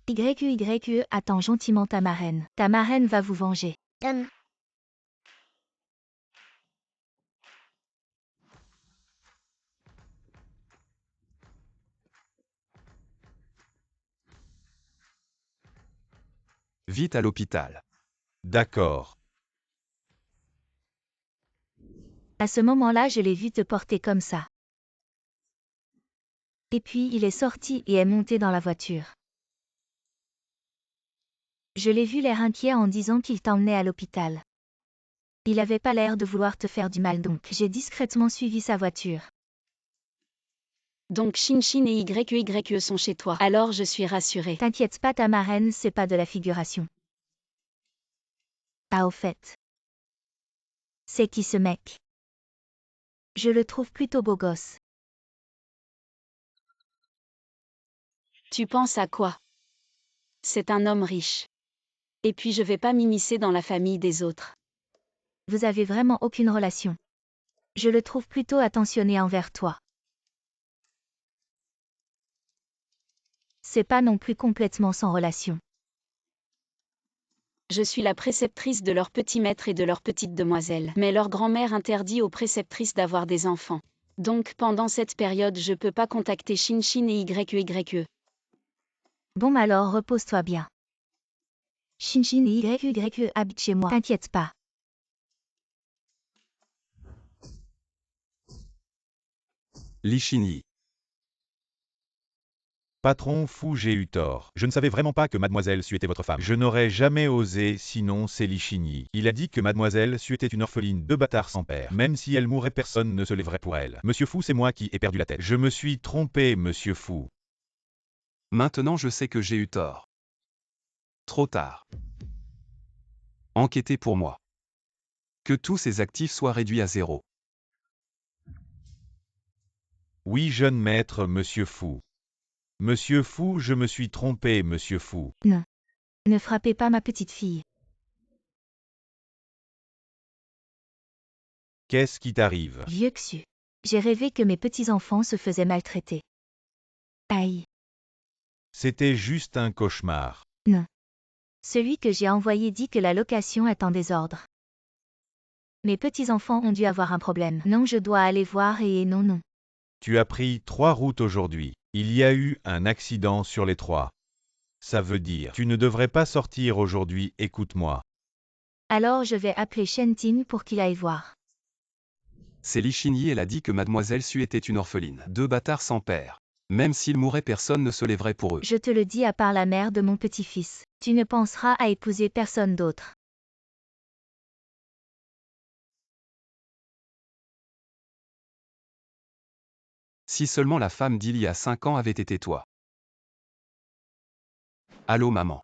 YE, attends gentiment ta marraine. Ta marraine va vous venger. Vite à l'hôpital. D'accord. À ce moment-là, je l'ai vu te porter comme ça. Et puis il est sorti et est monté dans la voiture. Je l'ai vu l'air inquiet en disant qu'il t'emmenait à l'hôpital. Il avait pas l'air de vouloir te faire du mal, donc j'ai discrètement suivi sa voiture. Donc Shin et YE sont chez toi. Alors je suis rassurée. T'inquiète pas, ta marraine, c'est pas de la figuration. Ah, au fait. C'est qui ce mec? Je le trouve plutôt beau gosse. Tu penses à quoi? C'est un homme riche. Et puis je vais pas m'immiscer dans la famille des autres. Vous avez vraiment aucune relation. Je le trouve plutôt attentionné envers toi. C'est pas non plus complètement sans relation. Je suis la préceptrice de leur petit maître et de leur petite demoiselle. Mais leur grand-mère interdit aux préceptrices d'avoir des enfants. Donc pendant cette période je peux pas contacter Shin et YE. Bon, alors repose-toi bien. Shin et YE habitent chez moi. T'inquiète pas. Lichini. Patron fou, j'ai eu tort. Je ne savais vraiment pas que Mademoiselle Su était votre femme. Je n'aurais jamais osé, sinon c'est Lichini. Il a dit que Mademoiselle Su était une orpheline de bâtards sans père. Même si elle mourait, personne ne se lèverait pour elle. Monsieur Fou, c'est moi qui ai perdu la tête. Je me suis trompé, Monsieur Fou. Maintenant je sais que j'ai eu tort. Trop tard. Enquêtez pour moi. Que tous ces actifs soient réduits à zéro. Oui, jeune maître, Monsieur Fou. Monsieur Fou, je me suis trompé, Monsieur Fou. Non. Ne frappez pas ma petite fille. Qu'est-ce qui t'arrive? Vieux Xu. J'ai rêvé que mes petits-enfants se faisaient maltraiter. Aïe. C'était juste un cauchemar. Non. Celui que j'ai envoyé dit que la location est en désordre. Mes petits-enfants ont dû avoir un problème. Non, je dois aller voir et non. Tu as pris 3 routes aujourd'hui. Il y a eu un accident sur les 3. Ça veut dire, tu ne devrais pas sortir aujourd'hui, écoute-moi. Alors je vais appeler Shentin pour qu'il aille voir. C'est Lichini, elle a dit que Mademoiselle Su était une orpheline. Deux bâtards sans père. Même s'ils mouraient, personne ne se lèverait pour eux. Je te le dis à part la mère de mon petit-fils. Tu ne penseras à épouser personne d'autre. Si seulement la femme d'il y a 5 ans avait été toi. Allô maman.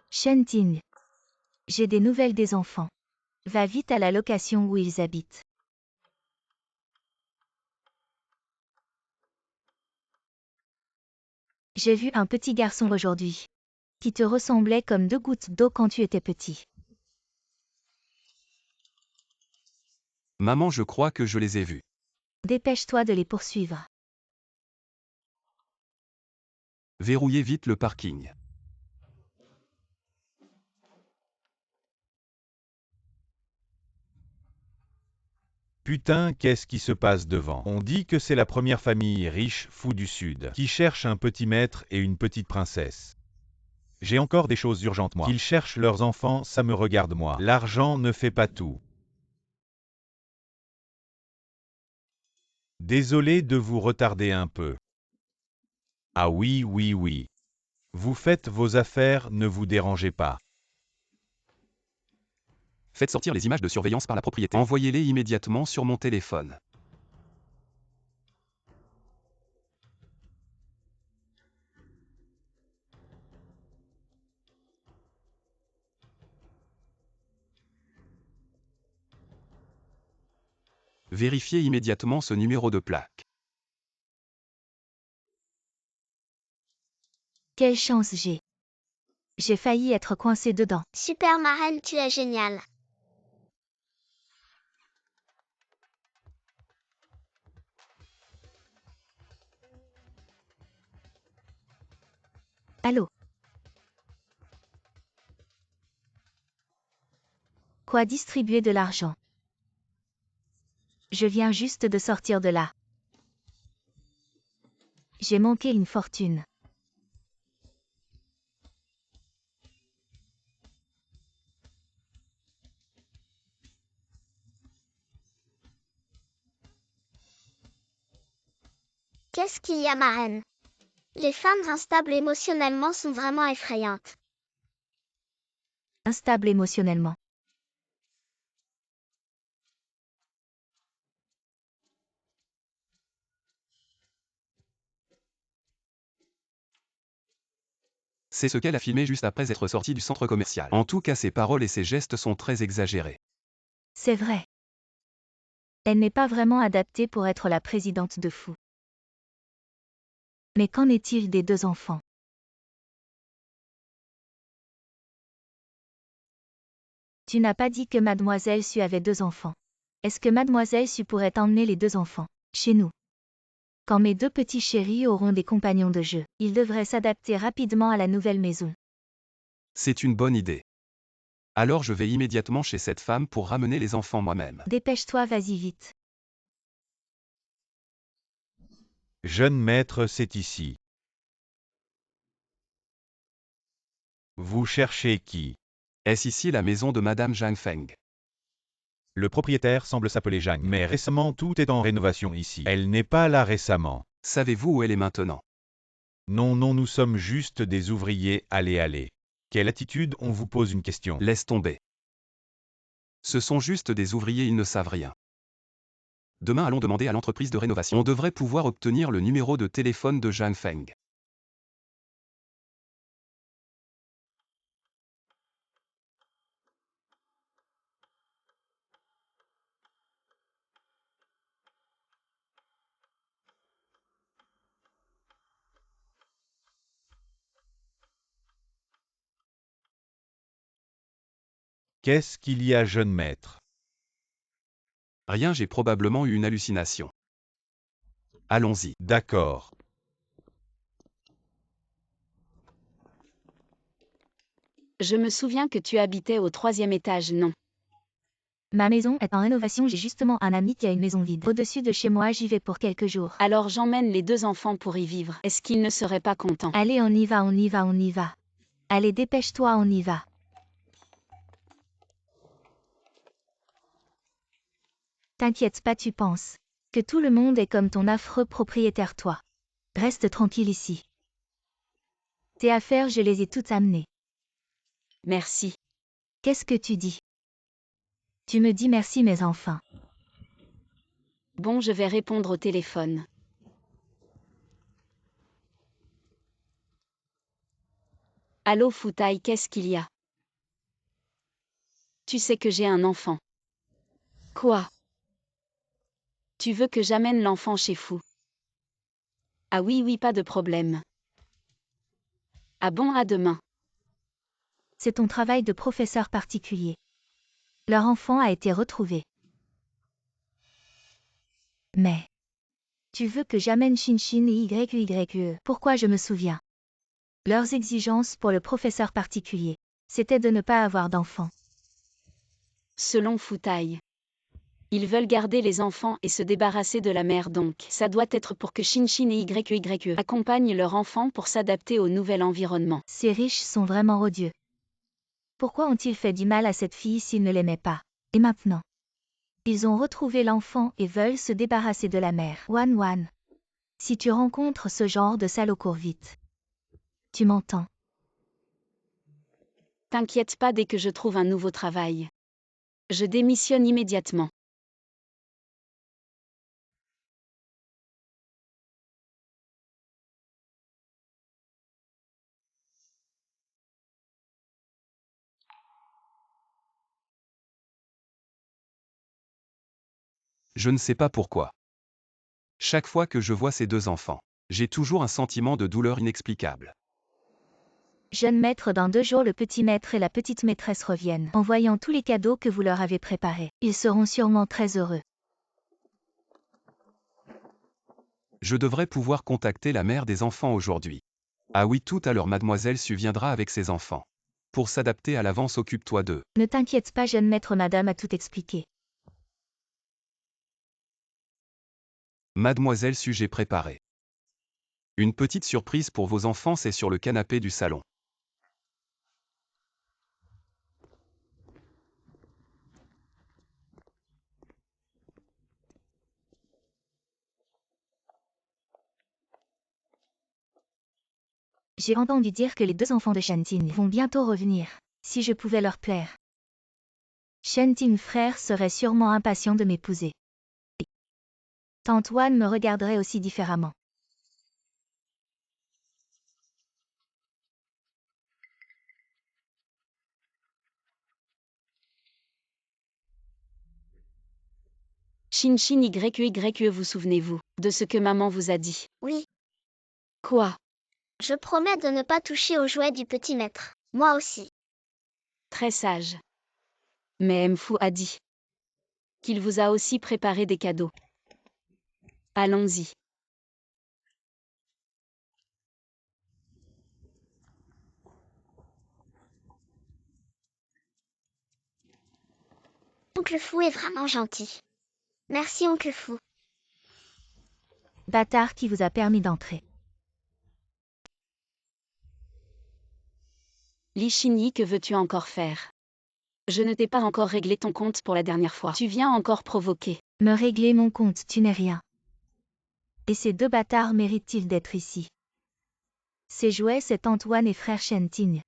Shentin. J'ai des nouvelles des enfants. Va vite à la location où ils habitent. J'ai vu un petit garçon aujourd'hui. Qui te ressemblait comme 2 gouttes d'eau quand tu étais petit. Maman, je crois que je les ai vus. Dépêche-toi de les poursuivre. Verrouillez vite le parking. Putain, qu'est-ce qui se passe devant? On dit que c'est la première famille riche, fou du Sud, qui cherche un petit maître et une petite princesse. J'ai encore des choses urgentes moi. Qu'ils cherchent leurs enfants, ça me regarde moi. L'argent ne fait pas tout. Désolé de vous retarder un peu. Ah oui, oui, oui. Vous faites vos affaires, ne vous dérangez pas. Faites sortir les images de surveillance par la propriété. Envoyez-les immédiatement sur mon téléphone. Vérifiez immédiatement ce numéro de plaque. Quelle chance j'ai. J'ai failli être coincé dedans. Super marraine, tu es géniale. Allô? Quoi distribuer de l'argent? Je viens juste de sortir de là. J'ai manqué une fortune. Qu'est-ce qu'il y a, marraine? Les femmes instables émotionnellement sont vraiment effrayantes. Instable émotionnellement. C'est ce qu'elle a filmé juste après être sortie du centre commercial. En tout cas, ses paroles et ses gestes sont très exagérés. C'est vrai. Elle n'est pas vraiment adaptée pour être la présidente de Fou. Mais qu'en est-il des 2 enfants? Tu n'as pas dit que Mademoiselle Su avait 2 enfants. Est-ce que Mademoiselle Su pourrait emmener les 2 enfants chez nous? Quand mes 2 petits chéris auront des compagnons de jeu, ils devraient s'adapter rapidement à la nouvelle maison. C'est une bonne idée. Alors je vais immédiatement chez cette femme pour ramener les enfants moi-même. Dépêche-toi, vas-y vite. Jeune maître, c'est ici. Vous cherchez qui? Est-ce ici la maison de Madame Zhang Feng? Le propriétaire semble s'appeler Zhang, mais récemment tout est en rénovation ici. Elle n'est pas là récemment. Savez-vous où elle est maintenant? Non, non, nous sommes juste des ouvriers, allez, allez. Quelle attitude, on vous pose une question. Laisse tomber. Ce sont juste des ouvriers, ils ne savent rien. Demain allons demander à l'entreprise de rénovation. On devrait pouvoir obtenir le numéro de téléphone de Zhang Feng. Qu'est-ce qu'il y a, jeune maître? Rien, j'ai probablement eu une hallucination. Allons-y. D'accord. Je me souviens que tu habitais au 3e étage, non? Ma maison est en rénovation, j'ai justement un ami qui a une maison vide. Au-dessus de chez moi, j'y vais pour quelques jours. Alors j'emmène les 2 enfants pour y vivre. Est-ce qu'ils ne seraient pas contents? Allez, on y va, on y va, on y va. Allez, dépêche-toi, on y va. T'inquiète pas, tu penses que tout le monde est comme ton affreux propriétaire, toi. Reste tranquille ici. Tes affaires, je les ai toutes amenées. Merci. Qu'est-ce que tu dis? Tu me dis merci, mais enfin. Bon, je vais répondre au téléphone. Allô Foutaille, qu'est-ce qu'il y a? Tu sais que j'ai un enfant. Quoi? Tu veux que j'amène l'enfant chez Fou? Ah oui, oui, pas de problème. Ah bon, à demain. C'est ton travail de professeur particulier. Leur enfant a été retrouvé. Mais... Tu veux que j'amène Shinshin et YYE. Pourquoi je me souviens? Leurs exigences pour le professeur particulier, c'était de ne pas avoir d'enfant. Selon Futai. Ils veulent garder les enfants et se débarrasser de la mère donc. Ça doit être pour que Shinshin et YYE accompagnent leur enfant pour s'adapter au nouvel environnement. Ces riches sont vraiment odieux. Pourquoi ont-ils fait du mal à cette fille s'ils ne l'aimaient pas? Et maintenant? Ils ont retrouvé l'enfant et veulent se débarrasser de la mère. Wan. Si tu rencontres ce genre de salaud, cours vite. Tu m'entends? T'inquiète pas dès que je trouve un nouveau travail. Je démissionne immédiatement. Je ne sais pas pourquoi. Chaque fois que je vois ces deux enfants, j'ai toujours un sentiment de douleur inexplicable. Jeune maître, dans 2 jours le petit maître et la petite maîtresse reviennent. En voyant tous les cadeaux que vous leur avez préparés, ils seront sûrement très heureux. Je devrais pouvoir contacter la mère des enfants aujourd'hui. Ah oui, tout à l'heure mademoiselle Su viendra avec ses enfants. Pour s'adapter à l'avance, occupe-toi d'eux. Ne t'inquiète pas, jeune maître, madame a tout expliqué. Mademoiselle Su, j'ai préparé une petite surprise pour vos enfants, c'est sur le canapé du salon. J'ai entendu dire que les 2 enfants de Shentin vont bientôt revenir, si je pouvais leur plaire. Shentin frère serait sûrement impatient de m'épouser. Tante Wan me regarderait aussi différemment. Shinshin YYE, vous souvenez-vous de ce que maman vous a dit? Oui, Quoi? je promets de ne pas toucher aux jouets du petit maître. Moi aussi. Très sage. Mais Mfu a dit qu'il vous a aussi préparé des cadeaux. Allons-y. Oncle Fou est vraiment gentil. Merci, Oncle Fou. Bâtard qui vous a permis d'entrer. Li Shinyi, que veux-tu encore faire? Je ne t'ai pas encore réglé ton compte pour la dernière fois. Tu viens encore provoquer. Me régler mon compte, tu n'es rien. Et ces 2 bâtards méritent-ils d'être ici? Ces jouets, c'est Antoine et frère Shentin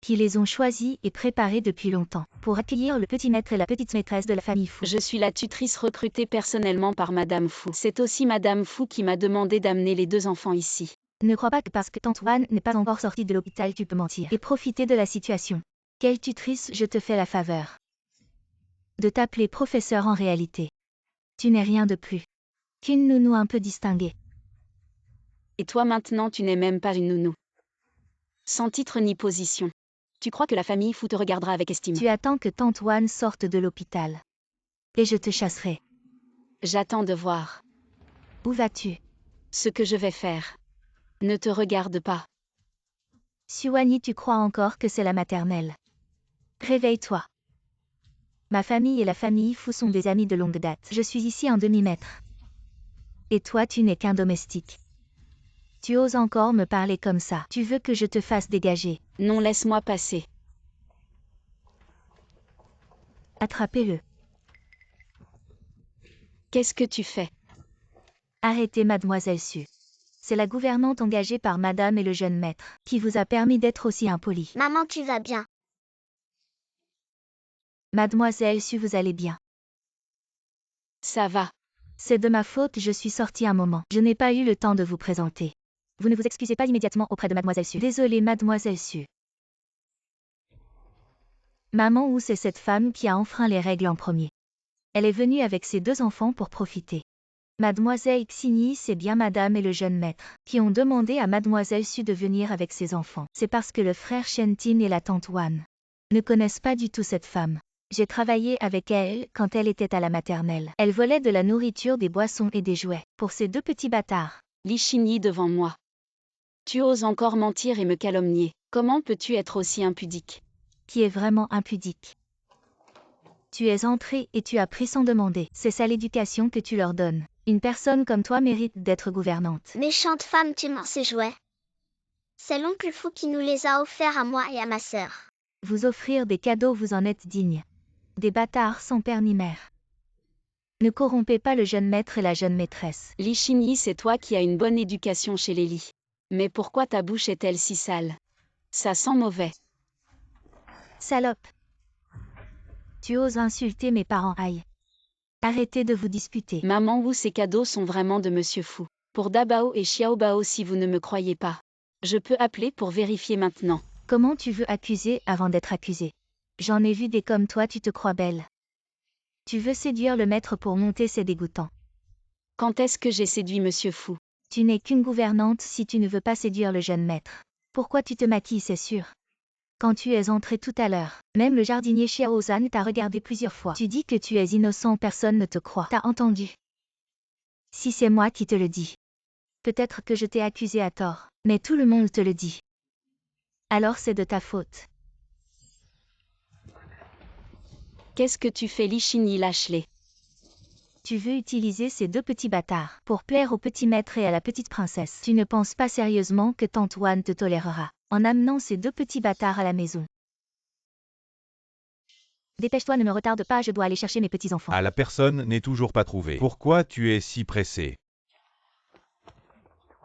qui les ont choisis et préparés depuis longtemps, pour accueillir le petit maître et la petite maîtresse de la famille Fou. Je suis la tutrice recrutée personnellement par Madame Fou. C'est aussi Madame Fou qui m'a demandé d'amener les 2 enfants ici. Ne crois pas que parce que tante Wan n'est pas encore sortie de l'hôpital tu peux mentir et profiter de la situation. Quelle tutrice, je te fais la faveur de t'appeler professeur en réalité. Tu n'es rien de plus qu'une nounou un peu distinguée. Et toi maintenant tu n'es même pas une nounou. Sans titre ni position. Tu crois que la famille Fou te regardera avec estime? Tu attends que tante Wan sorte de l'hôpital. Et je te chasserai. J'attends de voir. Où vas-tu? Ce que je vais faire. Ne te regarde pas. Suwani, tu crois encore que c'est la maternelle? Réveille-toi. Ma famille et la famille Fou sont des amis de longue date. Je suis ici en demi-maître. Et toi, tu n'es qu'un domestique. Tu oses encore me parler comme ça. Tu veux que je te fasse dégager? Non, laisse-moi passer. Attrapez-le. Qu'est-ce que tu fais? Arrêtez Mademoiselle Su. C'est la gouvernante engagée par Madame et le jeune maître qui vous a permis d'être aussi impoli. Maman, tu vas bien. Mademoiselle Su, vous allez bien? Ça va. C'est de ma faute, je suis sortie un moment. Je n'ai pas eu le temps de vous présenter. Vous ne vous excusez pas immédiatement auprès de Mademoiselle Su. Désolée Mademoiselle Su. Maman, où c'est cette femme qui a enfreint les règles en premier? Elle est venue avec ses 2 enfants pour profiter. Mademoiselle Xigny, c'est bien madame et le jeune maître, qui ont demandé à mademoiselle Su de venir avec ses enfants. C'est parce que le frère Shentin et la tante Wan ne connaissent pas du tout cette femme. J'ai travaillé avec elle quand elle était à la maternelle. Elle volait de la nourriture, des boissons et des jouets pour ces deux petits bâtards. Li Xinyi devant moi. Tu oses encore mentir et me calomnier. Comment peux-tu être aussi impudique? Qui est vraiment impudique? Tu es entré et tu as pris sans demander. C'est ça l'éducation que tu leur donnes. Une personne comme toi mérite d'être gouvernante. Méchante femme, tu mens ces jouets. C'est l'oncle fou qui nous les a offerts à moi et à ma sœur. Vous offrir des cadeaux, vous en êtes digne. Des bâtards sans père ni mère. Ne corrompez pas le jeune maître et la jeune maîtresse. Li Xinyi, c'est toi qui as une bonne éducation chez les lits. Mais pourquoi ta bouche est-elle si sale? Ça sent mauvais. Salope. Tu oses insulter mes parents, aïe. Arrêtez de vous disputer. Maman Wu, ces cadeaux sont vraiment de Monsieur Fou. Pour Dabao et Xiaobao, si vous ne me croyez pas. Je peux appeler pour vérifier maintenant. Comment tu veux accuser avant d'être accusé? J'en ai vu des comme toi, tu te crois belle. Tu veux séduire le maître pour monter, c'est dégoûtant. Quand est-ce que j'ai séduit Monsieur Fou? Tu n'es qu'une gouvernante si tu ne veux pas séduire le jeune maître. Pourquoi tu te maquilles, c'est sûr? Quand tu es entré tout à l'heure, même le jardinier Xiaozan t'a regardé plusieurs fois. Tu dis que tu es innocent, personne ne te croit. T'as entendu? Si c'est moi qui te le dis. Peut-être que je t'ai accusé à tort, mais tout le monde te le dit. Alors c'est de ta faute. Qu'est-ce que tu fais, Li Xinyi, lâche-les? Tu veux utiliser ces deux petits bâtards pour plaire au petit maître et à la petite princesse. Tu ne penses pas sérieusement que tante Wan te tolérera en amenant ces deux petits bâtards à la maison. Dépêche-toi, ne me retarde pas, je dois aller chercher mes petits-enfants. Ah, la personne n'est toujours pas trouvée. Pourquoi tu es si pressé?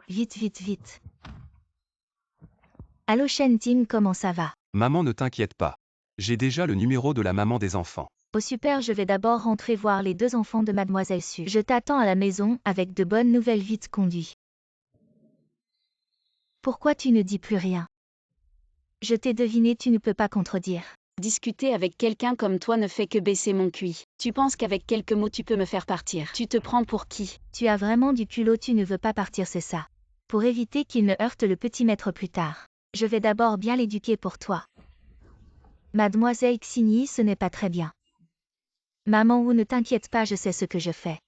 Vite, vite, vite. Allô Shentin, comment ça va? Maman, ne t'inquiète pas. J'ai déjà le numéro de la maman des enfants. Oh super, je vais d'abord rentrer voir les deux enfants de mademoiselle Su. Je t'attends à la maison avec de bonnes nouvelles, vite conduit. Pourquoi tu ne dis plus rien? Je t'ai deviné, tu ne peux pas contredire. Discuter avec quelqu'un comme toi ne fait que baisser mon QI. Tu penses qu'avec quelques mots tu peux me faire partir? Tu te prends pour qui? Tu as vraiment du culot, tu ne veux pas partir, c'est ça. Pour éviter qu'il ne heurte le petit maître plus tard. Je vais d'abord bien l'éduquer pour toi. Mademoiselle Xigny, ce n'est pas très bien. Maman Wu, ne t'inquiète pas, je sais ce que je fais.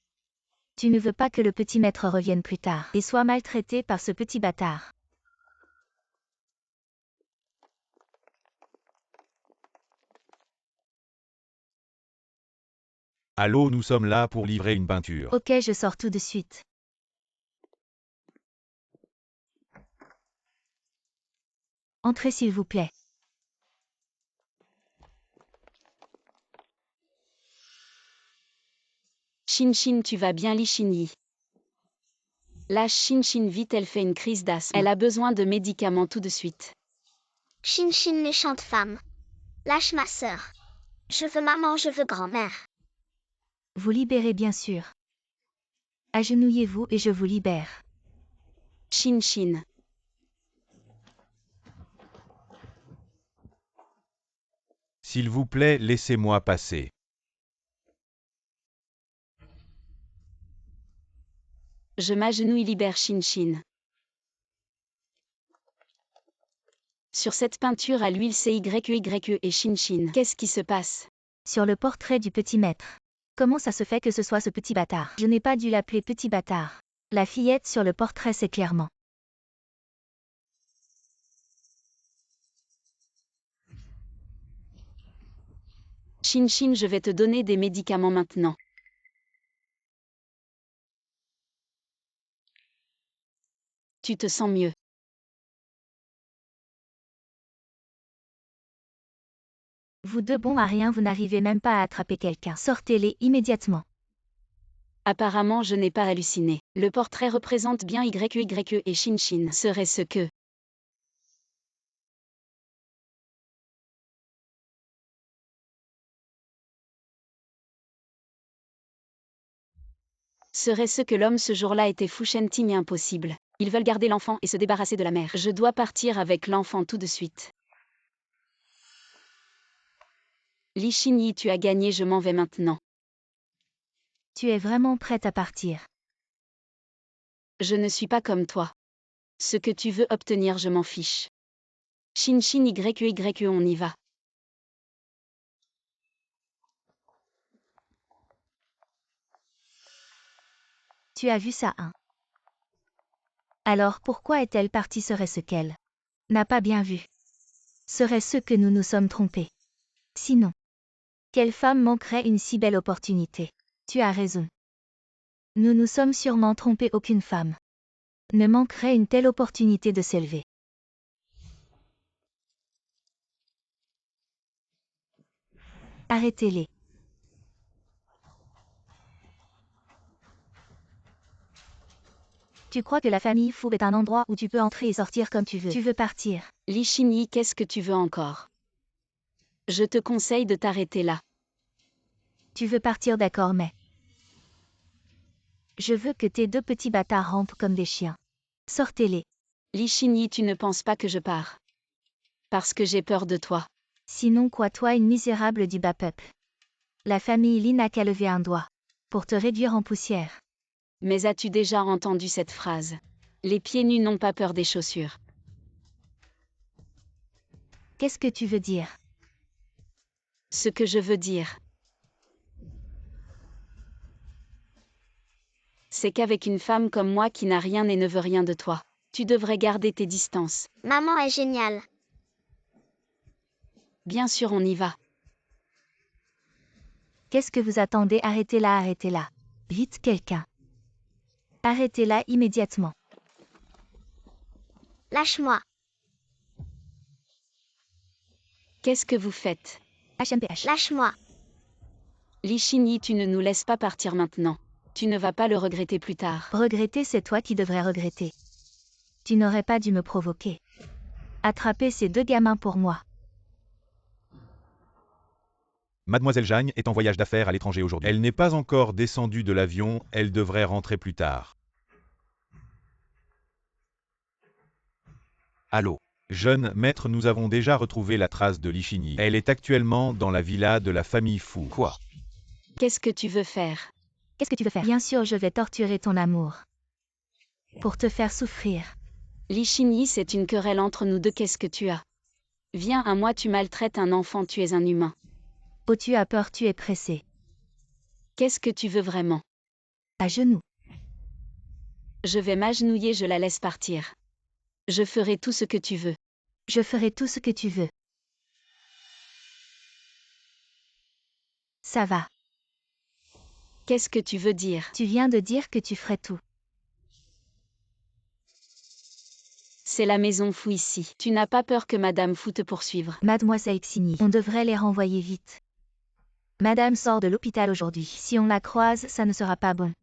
Tu ne veux pas que le petit maître revienne plus tard et soit maltraité par ce petit bâtard. Allô, nous sommes là pour livrer une peinture. Ok, je sors tout de suite. Entrez s'il vous plaît. Shin, tu vas bien, Li Xinyi? Lâche Shin vite, elle fait une crise d'asthme. Elle a besoin de médicaments tout de suite. Shin, méchante femme. Lâche ma sœur. Je veux maman, je veux grand-mère. Vous libérez bien sûr. Agenouillez-vous et je vous libère. Shin. S'il vous plaît, laissez-moi passer. Je m'agenouille, libère Shin. Sur cette peinture à l'huile, c'est YE et Shin. Qu'est-ce qui se passe? Sur le portrait du petit maître. Comment ça se fait que ce soit ce petit bâtard? Je n'ai pas dû l'appeler petit bâtard. La fillette sur le portrait, c'est clairement. Shin, je vais te donner des médicaments maintenant. Tu te sens mieux? Vous deux bons à rien, vous n'arrivez même pas à attraper quelqu'un. Sortez-les immédiatement. Apparemment, je n'ai pas halluciné. Le portrait représente bien YE et Shin. Serait ce que... Serait-ce que l'homme ce jour-là était fou, Shentin, impossible. Ils veulent garder l'enfant et se débarrasser de la mère. Je dois partir avec l'enfant tout de suite. Li Xinyi, tu as gagné, je m'en vais maintenant. Tu es vraiment prête à partir. Je ne suis pas comme toi. Ce que tu veux obtenir, je m'en fiche. Shin Shin YE on y va. Tu as vu ça, hein? Alors pourquoi est-elle partie? Serait-ce qu'elle n'a pas bien vu? Serait-ce que nous nous sommes trompés? Sinon, quelle femme manquerait une si belle opportunité? Tu as raison. Nous nous sommes sûrement trompés, aucune femme ne manquerait une telle opportunité de s'élever. Arrêtez-les. Tu crois que la famille Fu est un endroit où tu peux entrer et sortir comme tu veux? Tu veux partir? Li Shinyi, qu'est-ce que tu veux encore? Je te conseille de t'arrêter là. Tu veux partir, d'accord, mais je veux que tes deux petits bâtards rampent comme des chiens. Sortez-les. Li Shinyi, tu ne penses pas que je pars? Parce que j'ai peur de toi. Sinon quoi, toi, une misérable du bas peuple? La famille Li n'a qu'à lever un doigt pour te réduire en poussière. Mais as-tu déjà entendu cette phrase? Les pieds nus n'ont pas peur des chaussures. Qu'est-ce que tu veux dire? Ce que je veux dire, c'est qu'avec une femme comme moi qui n'a rien et ne veut rien de toi, tu devrais garder tes distances. Maman est géniale. Bien sûr, on y va. Qu'est-ce que vous attendez? Arrêtez-la, arrêtez-la. Vite, quelqu'un. Arrêtez-la immédiatement. Lâche-moi. Qu'est-ce que vous faites? HMPH. Lâche-moi. Li Shinyi, tu ne nous laisses pas partir maintenant. Tu ne vas pas le regretter plus tard. Regretter, c'est toi qui devrais regretter. Tu n'aurais pas dû me provoquer. Attrapez ces deux gamins pour moi. Mademoiselle Jeanne est en voyage d'affaires à l'étranger aujourd'hui. Elle n'est pas encore descendue de l'avion, elle devrait rentrer plus tard. Allô? Jeune maître, nous avons déjà retrouvé la trace de Li Shinyi. Elle est actuellement dans la villa de la famille Fu. Quoi? Qu'est-ce que tu veux faire? Qu'est-ce que tu veux faire? Bien sûr, je vais torturer ton amour. Pour te faire souffrir. Li Shinyi, c'est une querelle entre nous deux, qu'est-ce que tu as? Viens à moi, tu maltraites un enfant, tu es un humain. Oh, tu as peur, tu es pressé. Qu'est-ce que tu veux vraiment? À genoux. Je vais m'agenouiller, je la laisse partir. Je ferai tout ce que tu veux. Je ferai tout ce que tu veux. Ça va. Qu'est-ce que tu veux dire? Tu viens de dire que tu ferais tout. C'est la maison Fu ici. Tu n'as pas peur que Madame Fu te poursuive? Mademoiselle Xini, on devrait les renvoyer vite. Madame sort de l'hôpital aujourd'hui. Si on la croise, ça ne sera pas bon.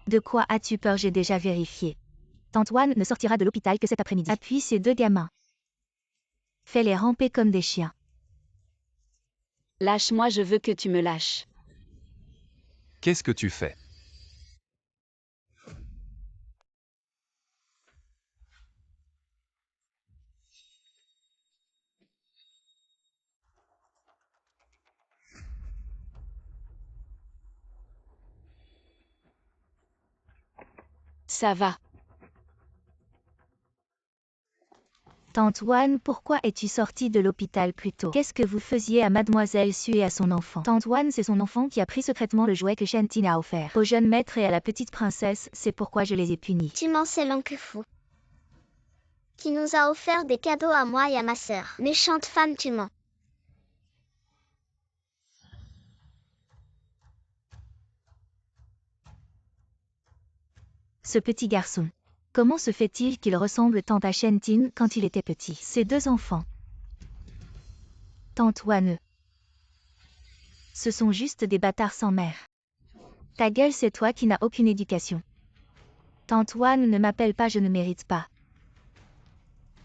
De quoi as-tu peur? J'ai déjà vérifié. Antoine ne sortira de l'hôpital que cet après-midi. Appuie ces deux gamins. Fais-les ramper comme des chiens. Lâche-moi, je veux que tu me lâches. Qu'est-ce que tu fais? Ça va. Antoine, pourquoi es-tu sorti de l'hôpital plus tôt? Qu'est-ce que vous faisiez à Mademoiselle Su et à son enfant? Antoine, c'est son enfant qui a pris secrètement le jouet que Shentin a offert au jeune maître et à la petite princesse, c'est pourquoi je les ai punis. Tu mens, c'est l'oncle fou. Qui nous a offert des cadeaux à moi et à ma sœur. Méchante femme, tu mens. Ce petit garçon. Comment se fait-il qu'il ressemble tant à Shentin quand il était petit? Ces deux enfants. Antoine. Ce sont juste des bâtards sans mère. Ta gueule, c'est toi qui n'as aucune éducation. Antoine, ne m'appelle pas, je ne mérite pas.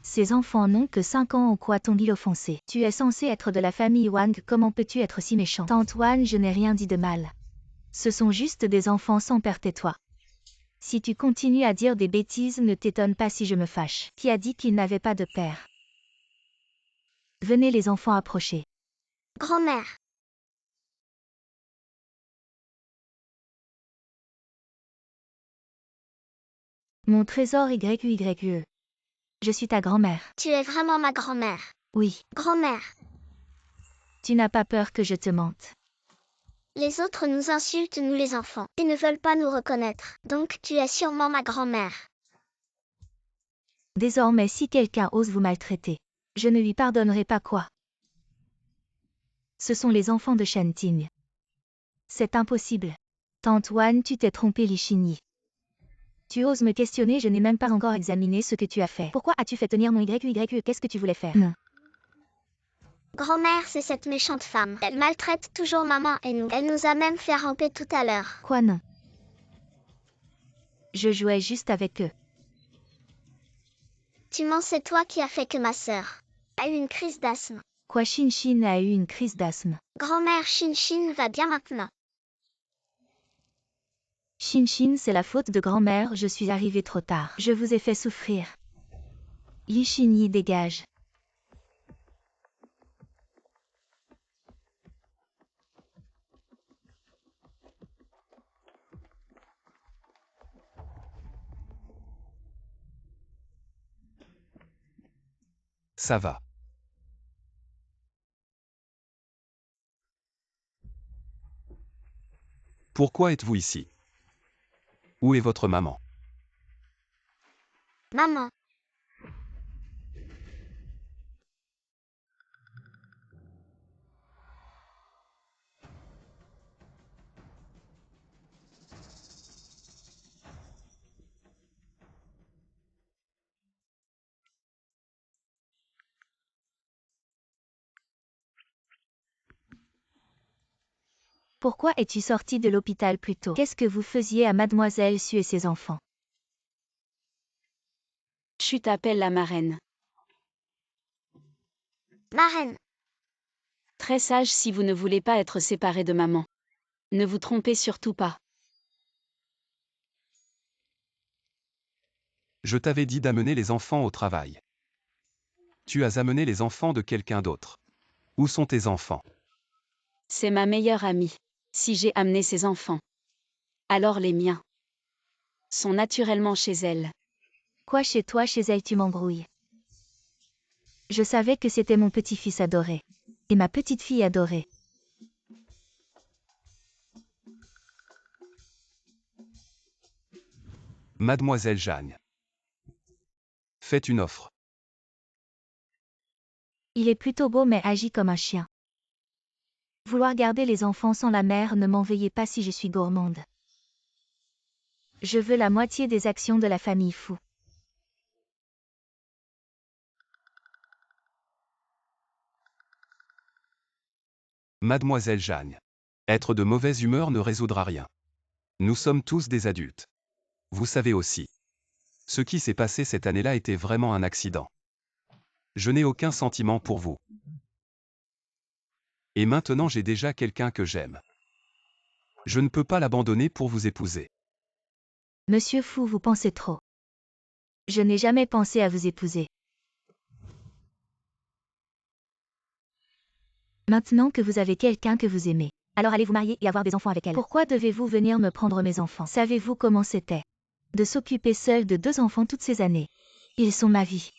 Ces enfants n'ont que 5 ans, en quoi t'ont-ils offensé? Tu es censé être de la famille Wang, comment peux-tu être si méchant? Antoine, je n'ai rien dit de mal. Ce sont juste des enfants sans père, tais-toi. Si tu continues à dire des bêtises, ne t'étonne pas si je me fâche. Qui a dit qu'il n'avait pas de père? Venez les enfants approcher. Grand-mère. Mon trésor YUYE. Je suis ta grand-mère. Tu es vraiment ma grand-mère. Oui. Grand-mère. Tu n'as pas peur que je te mente. Les autres nous insultent, nous les enfants. Ils ne veulent pas nous reconnaître. Donc tu es sûrement ma grand-mère. Désormais, si quelqu'un ose vous maltraiter, je ne lui pardonnerai pas quoi. Ce sont les enfants de Shanting. C'est impossible. Tante Wan, tu t'es trompée, Li Xinyi. Tu oses me questionner, je n'ai même pas encore examiné ce que tu as fait. Pourquoi as-tu fait tenir mon YUYE? Qu'est-ce que tu voulais faire? Non. Grand-mère, c'est cette méchante femme. Elle maltraite toujours maman et nous. Elle nous a même fait ramper tout à l'heure. Quoi, non? Je jouais juste avec eux. Tu mens, c'est toi qui as fait que ma sœur a eu une crise d'asthme. Quoi, Shin a eu une crise d'asthme? Grand-mère, Shin va bien maintenant. Shin, c'est la faute de grand-mère, je suis arrivée trop tard. Je vous ai fait souffrir. Li Xinyi, dégage. Ça va. Pourquoi êtes-vous ici? Où est votre maman? Maman. Pourquoi es-tu sortie de l'hôpital plus tôt? Qu'est-ce que vous faisiez à Mademoiselle Su et ses enfants? Chut, appelle la marraine. Marraine. Très sage si vous ne voulez pas être séparé de maman. Ne vous trompez surtout pas. Je t'avais dit d'amener les enfants au travail. Tu as amené les enfants de quelqu'un d'autre. Où sont tes enfants? C'est ma meilleure amie. Si j'ai amené ses enfants, alors les miens sont naturellement chez elle. Quoi, chez toi, chez elle, tu m'embrouilles? Je savais que c'était mon petit-fils adoré. Et ma petite-fille adorée. Mademoiselle Jeanne. Faites une offre. Il est plutôt beau mais agit comme un chien. Vouloir garder les enfants sans la mère, ne m'en veuillez pas si je suis gourmande. Je veux la moitié des actions de la famille Fu. Mademoiselle Jeanne. Être de mauvaise humeur ne résoudra rien. Nous sommes tous des adultes. Vous savez aussi. Ce qui s'est passé cette année-là était vraiment un accident. Je n'ai aucun sentiment pour vous. Et maintenant j'ai déjà quelqu'un que j'aime. Je ne peux pas l'abandonner pour vous épouser. Monsieur Fu, vous pensez trop. Je n'ai jamais pensé à vous épouser. Maintenant que vous avez quelqu'un que vous aimez, alors allez vous marier et avoir des enfants avec elle. Pourquoi devez-vous venir me prendre mes enfants? Savez-vous comment c'était de s'occuper seul de 2 enfants toutes ces années? Ils sont ma vie.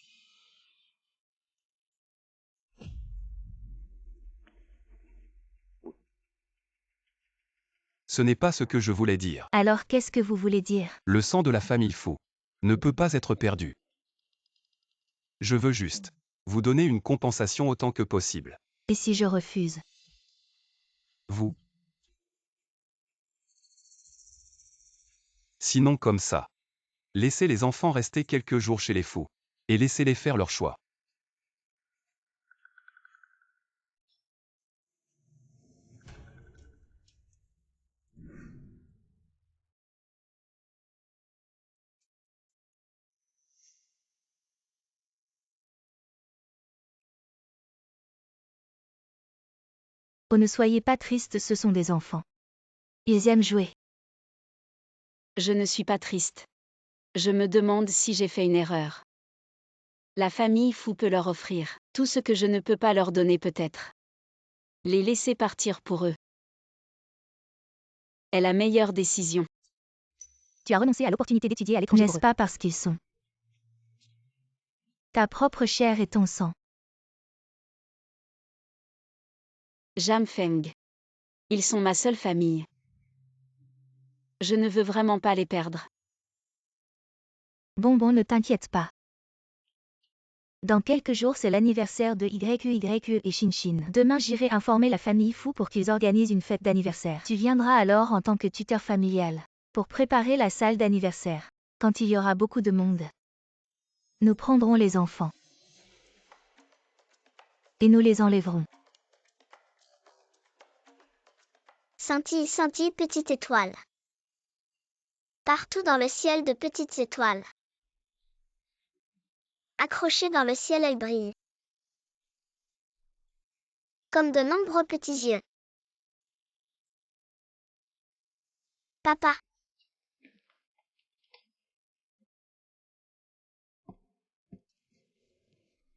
Ce n'est pas ce que je voulais dire. Alors qu'est-ce que vous voulez dire? Le sang de la famille Fu ne peut pas être perdu. Je veux juste vous donner une compensation autant que possible. Et si je refuse? Vous. Sinon comme ça. Laissez les enfants rester quelques jours chez les Fu. Et laissez-les faire leur choix. Oh, ne soyez pas triste, ce sont des enfants. Ils aiment jouer. Je ne suis pas triste. Je me demande si j'ai fait une erreur. La famille Fu peut leur offrir tout ce que je ne peux pas leur donner peut-être. Les laisser partir pour eux est la meilleure décision. Tu as renoncé à l'opportunité d'étudier à l'étranger. N'est-ce pas parce qu'ils sont ta propre chair et ton sang? Jam Feng. Ils sont ma seule famille. Je ne veux vraiment pas les perdre. Bon, ne t'inquiète pas. Dans quelques jours, c'est l'anniversaire de YQYE et Shinshin. Demain, j'irai informer la famille Fu pour qu'ils organisent une fête d'anniversaire. Tu viendras alors en tant que tuteur familial pour préparer la salle d'anniversaire. Quand il y aura beaucoup de monde, nous prendrons les enfants et nous les enlèverons. Scintille, scintille, petite étoile. Partout dans le ciel de petites étoiles. Accrochées dans le ciel, elles brillent. Comme de nombreux petits yeux. Papa.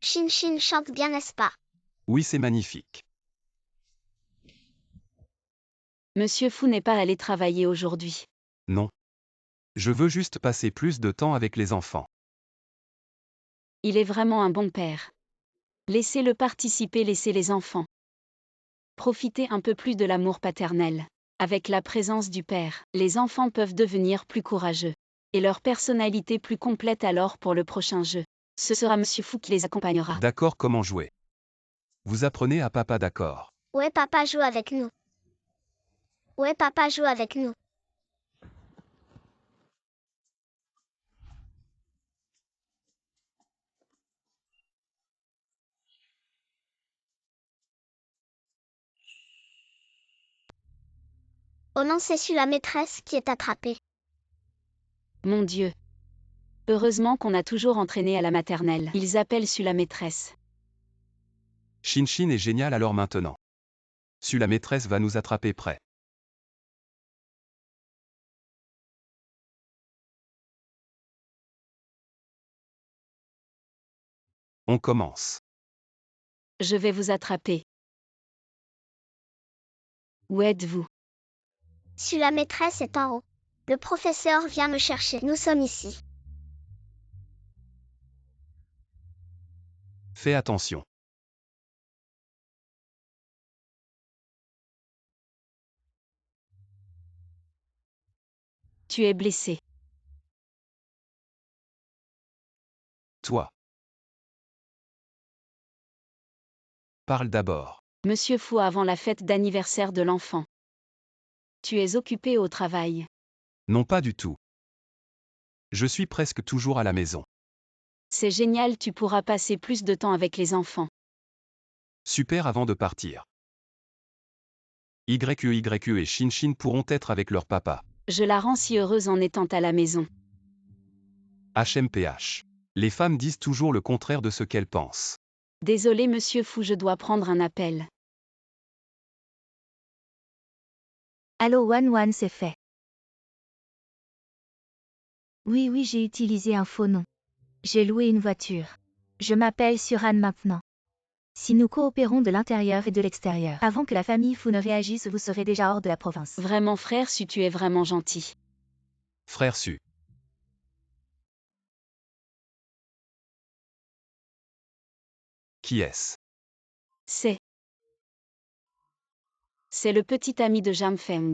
Shinshin chante bien, n'est-ce pas? Oui, c'est magnifique. Monsieur Fu n'est pas allé travailler aujourd'hui. Non. Je veux juste passer plus de temps avec les enfants. Il est vraiment un bon père. Laissez-le participer, laissez les enfants. Profitez un peu plus de l'amour paternel. Avec la présence du père, les enfants peuvent devenir plus courageux. Et leur personnalité plus complète alors pour le prochain jeu. Ce sera Monsieur Fu qui les accompagnera. D'accord, comment jouer? Vous apprenez à papa, d'accord. Ouais, papa joue avec nous. Ouais, papa joue avec nous. Oh non, c'est sur la maîtresse qui est attrapée. Mon Dieu. Heureusement qu'on a toujours entraîné à la maternelle. Ils appellent Su la maîtresse. Shinshin est génial alors maintenant. Su la maîtresse va nous attraper prêt. On commence. Je vais vous attraper. Où êtes-vous? Sur la maîtresse est en haut. Le professeur vient me chercher. Nous sommes ici. Fais attention. Tu es blessé. Toi. Parle d'abord. Monsieur Fu avant la fête d'anniversaire de l'enfant. Tu es occupé au travail. Non, pas du tout. Je suis presque toujours à la maison. C'est génial, tu pourras passer plus de temps avec les enfants. Super avant de partir. YQYQ et Shinshin pourront être avec leur papa. Je la rends si heureuse en étant à la maison. HMPH. Les femmes disent toujours le contraire de ce qu'elles pensent. Désolé Monsieur Fu, je dois prendre un appel. Allô, Wan, c'est fait. Oui, j'ai utilisé un faux nom. J'ai loué une voiture. Je m'appelle Suran maintenant. Si nous coopérons de l'intérieur et de l'extérieur, avant que la famille Fu ne réagisse, vous serez déjà hors de la province. Vraiment frère Su, tu es vraiment gentil. Frère Su. Qui est-ce? C'est le petit ami de Jam Feng.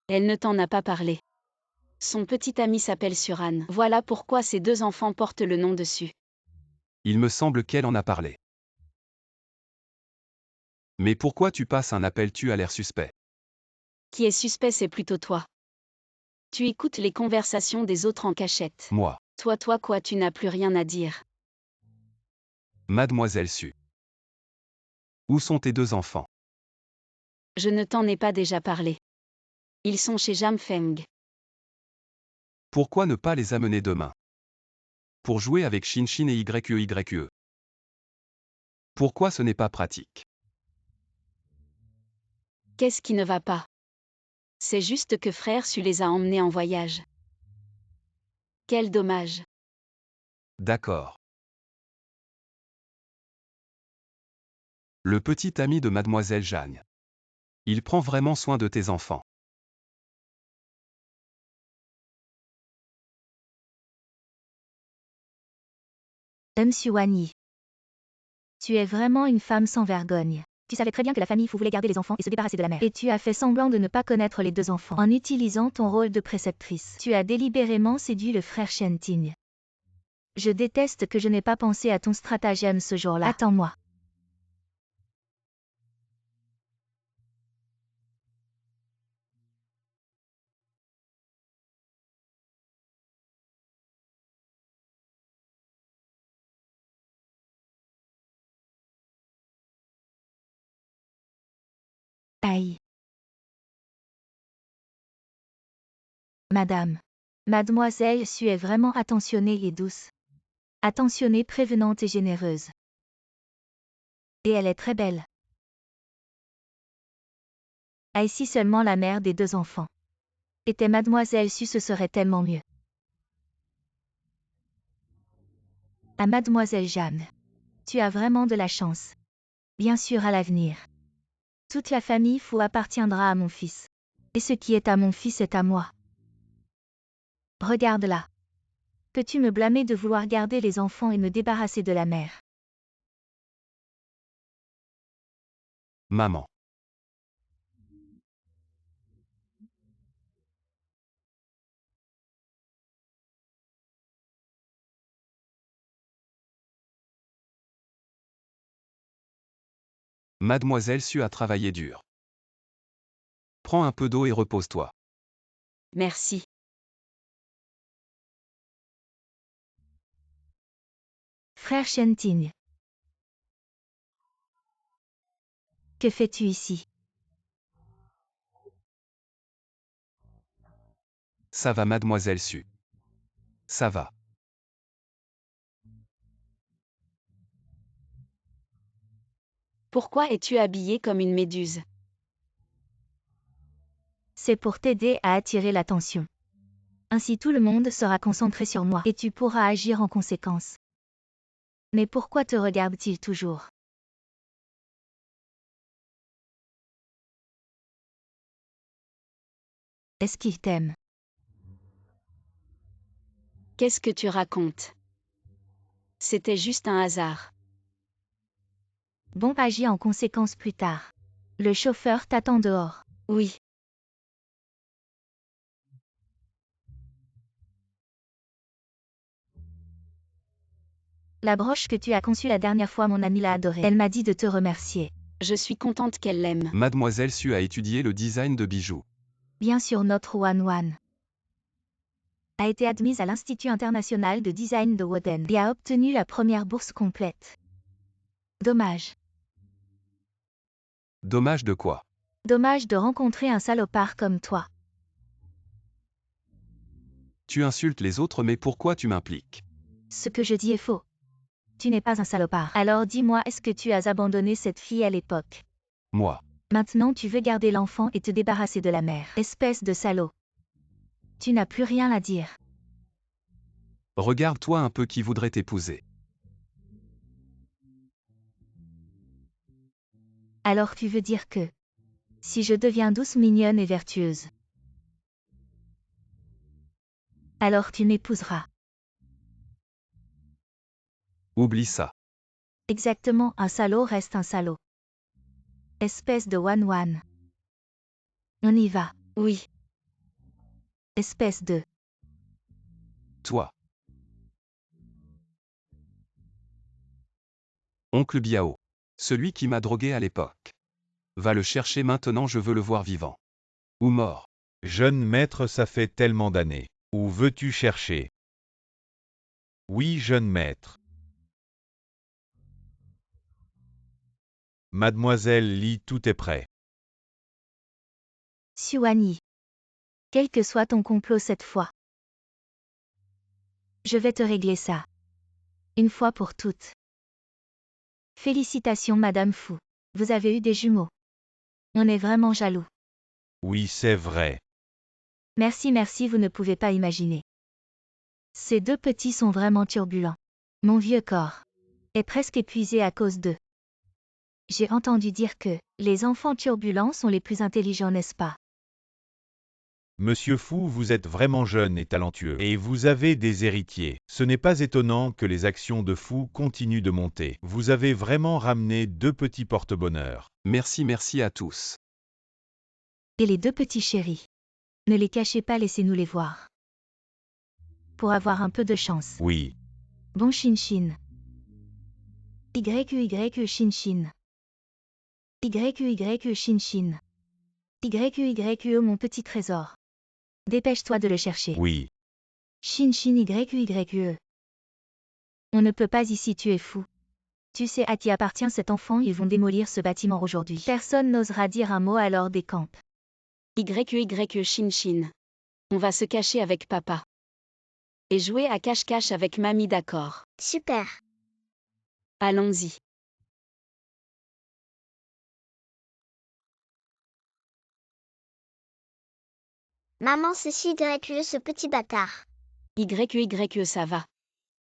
Elle ne t'en a pas parlé. Son petit ami s'appelle Suran. Voilà pourquoi ces deux enfants portent le nom dessus. Il me semble qu'elle en a parlé. Mais pourquoi tu passes un appel? Tu as l'air suspect. Qui est suspect, c'est plutôt toi. Tu écoutes les conversations des autres en cachette. Moi. Toi quoi, tu n'as plus rien à dire. Mademoiselle Su. Où sont tes deux enfants? Je ne t'en ai pas déjà parlé. Ils sont chez Jam Feng. Pourquoi ne pas les amener demain? Pour jouer avec Shinshin et YQYE. Pourquoi ce n'est pas pratique? Qu'est-ce qui ne va pas? C'est juste que frère Su les a emmenés en voyage. Quel dommage. D'accord. Le petit ami de Mademoiselle Jeanne. Il prend vraiment soin de tes enfants. Suwanyi. Tu es vraiment une femme sans vergogne. Tu savais très bien que la famille Fu voulait garder les enfants et se débarrasser de la mère. Et tu as fait semblant de ne pas connaître les deux enfants. En utilisant ton rôle de préceptrice, tu as délibérément séduit le frère Shenting. Je déteste que je n'ai pas pensé à ton stratagème ce jour-là. Attends-moi. Aïe. Madame. Mademoiselle Su est vraiment attentionnée et douce. Attentionnée, prévenante et généreuse. Et elle est très belle. Ah, si seulement la mère des deux enfants était Mademoiselle Su, ce serait tellement mieux. À Mademoiselle Jeanne. Tu as vraiment de la chance. Bien sûr, à l'avenir. Toute la famille Fu appartiendra à mon fils. Et ce qui est à mon fils est à moi. Regarde-la. Peux-tu me blâmer de vouloir garder les enfants et me débarrasser de la mère? Maman. Mademoiselle Su a travaillé dur. Prends un peu d'eau et repose-toi. Merci. Frère Shenting. Que fais-tu ici? Ça va, Mademoiselle Su. Ça va. Pourquoi es-tu habillée comme une méduse? C'est pour t'aider à attirer l'attention. Ainsi tout le monde sera concentré sur moi et tu pourras agir en conséquence. Mais pourquoi te regarde-t-il toujours? Est-ce qu'il t'aime? Qu'est-ce que tu racontes? C'était juste un hasard. Bon, agis en conséquence plus tard. Le chauffeur t'attend dehors. Oui. La broche que tu as conçue la dernière fois, mon amie l'a adorée. Elle m'a dit de te remercier. Je suis contente qu'elle l'aime. Mademoiselle Su a étudié le design de bijoux. Bien sûr, notre Wan a été admise à l'Institut international de design de Woden et a obtenu la première bourse complète. Dommage. Dommage de quoi? Dommage de rencontrer un salopard comme toi. Tu insultes les autres, mais pourquoi tu m'impliques? Ce que je dis est faux. Tu n'es pas un salopard. Alors dis-moi, est-ce que tu as abandonné cette fille à l'époque? Moi. Maintenant tu veux garder l'enfant et te débarrasser de la mère. Espèce de salaud. Tu n'as plus rien à dire. Regarde-toi un peu qui voudrait t'épouser. Alors tu veux dire que si je deviens douce, mignonne et vertueuse, alors tu m'épouseras. Oublie ça. Exactement, un salaud reste un salaud. Espèce de Wan. On y va. Oui. Espèce de... Toi. Oncle Biao. Celui qui m'a drogué à l'époque. Va le chercher maintenant, je veux le voir vivant. Ou mort. Jeune maître, ça fait tellement d'années. Où veux-tu chercher? Oui, jeune maître. Mademoiselle Li, tout est prêt. Suwanyi. Quel que soit ton complot cette fois, je vais te régler ça. Une fois pour toutes. Félicitations Madame Fu. Vous avez eu des jumeaux. On est vraiment jaloux. Oui, c'est vrai. Merci, vous ne pouvez pas imaginer. Ces deux petits sont vraiment turbulents. Mon vieux corps est presque épuisé à cause d'eux. J'ai entendu dire que les enfants turbulents sont les plus intelligents, n'est-ce pas? Monsieur Fu, vous êtes vraiment jeune et talentueux, et vous avez des héritiers. Ce n'est pas étonnant que les actions de Fu continuent de monter. Vous avez vraiment ramené 2 petits porte-bonheur. Merci à tous. Et les 2 petits chéris. Ne les cachez pas, laissez-nous les voir. Pour avoir un peu de chance. Oui. Bon Shinshin. YUY Shinshin. YUY Shinshin. YUY mon petit trésor. Dépêche-toi de le chercher. Oui. Shinshin YUY. On ne peut pas ici, tu es fou. Tu sais à qui appartient cet enfant, ils vont démolir ce bâtiment aujourd'hui. Personne n'osera dire un mot alors décampe. YUY Shinshin. On va se cacher avec papa. Et jouer à cache-cache avec mamie, d'accord. Super. Allons-y. Maman, c'est si YUE ce petit bâtard. YUY ça va.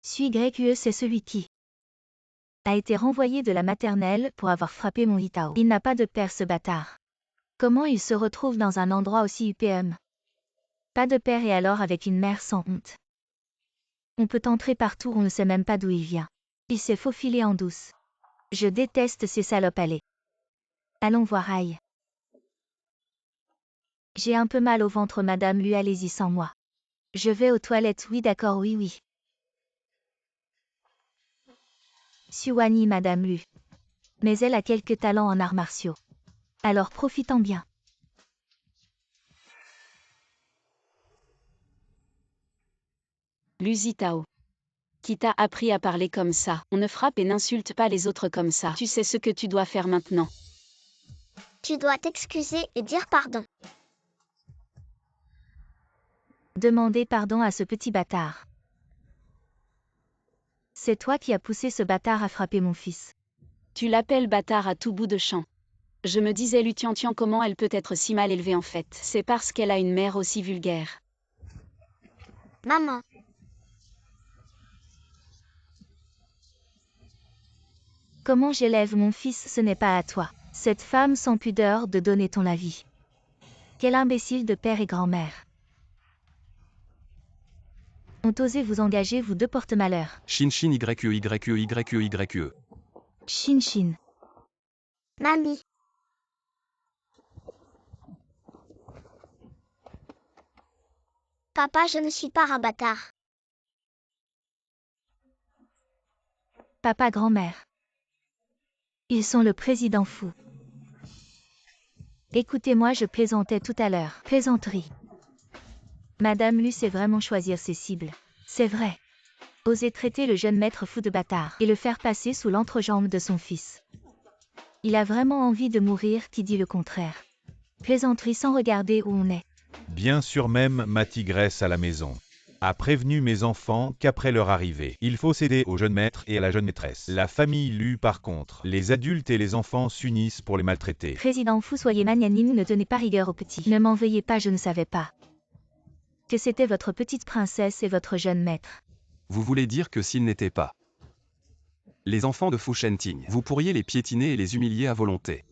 Suis YUE, c'est celui qui a été renvoyé de la maternelle pour avoir frappé mon Hitao. Il n'a pas de père, ce bâtard. Comment il se retrouve dans un endroit aussi UPM? Pas de père et alors avec une mère sans honte. On peut entrer partout, on ne sait même pas d'où il vient. Il s'est faufilé en douce. Je déteste ces salopes, allez. Allons voir Aïe. J'ai un peu mal au ventre, madame Lu, allez-y sans moi. Je vais aux toilettes, oui d'accord, oui. Suwani, madame Lu. Mais elle a quelques talents en arts martiaux. Alors profitons bien. Lusitao. Qui t'a appris à parler comme ça? On ne frappe et n'insulte pas les autres comme ça. Tu sais ce que tu dois faire maintenant. Tu dois t'excuser et dire pardon. Demandez pardon à ce petit bâtard. C'est toi qui as poussé ce bâtard à frapper mon fils. Tu l'appelles bâtard à tout bout de champ. Je me disais, Lutian, comment elle peut être si mal élevée en fait? C'est parce qu'elle a une mère aussi vulgaire. Maman. Comment j'élève mon fils, ce n'est pas à toi. Cette femme sans pudeur de donner ton avis. Quel imbécile de père et grand-mère. Ont osé vous engager, vous 2 porte-malheur. Shinshin YUE. Shinshin. Mamie. Papa, je ne suis pas un bâtard. Papa, grand-mère. Ils sont le président fou. Écoutez-moi, je plaisantais tout à l'heure. Plaisanterie. Madame Lu sait vraiment choisir ses cibles. C'est vrai. Oser traiter le jeune maître fou de bâtard et le faire passer sous l'entrejambe de son fils. Il a vraiment envie de mourir, qui dit le contraire. Plaisanterie sans regarder où on est. Bien sûr, même ma tigresse à la maison a prévenu mes enfants qu'après leur arrivée, il faut céder au jeune maître et à la jeune maîtresse. La famille Lu, par contre, les adultes et les enfants s'unissent pour les maltraiter. Président fou, soyez magnanime, ne tenez pas rigueur aux petits. Ne m'en veuillez pas, je ne savais pas que c'était votre petite princesse et votre jeune maître. Vous voulez dire que s'ils n'étaient pas les enfants de Fu Shenting, vous pourriez les piétiner et les humilier à volonté.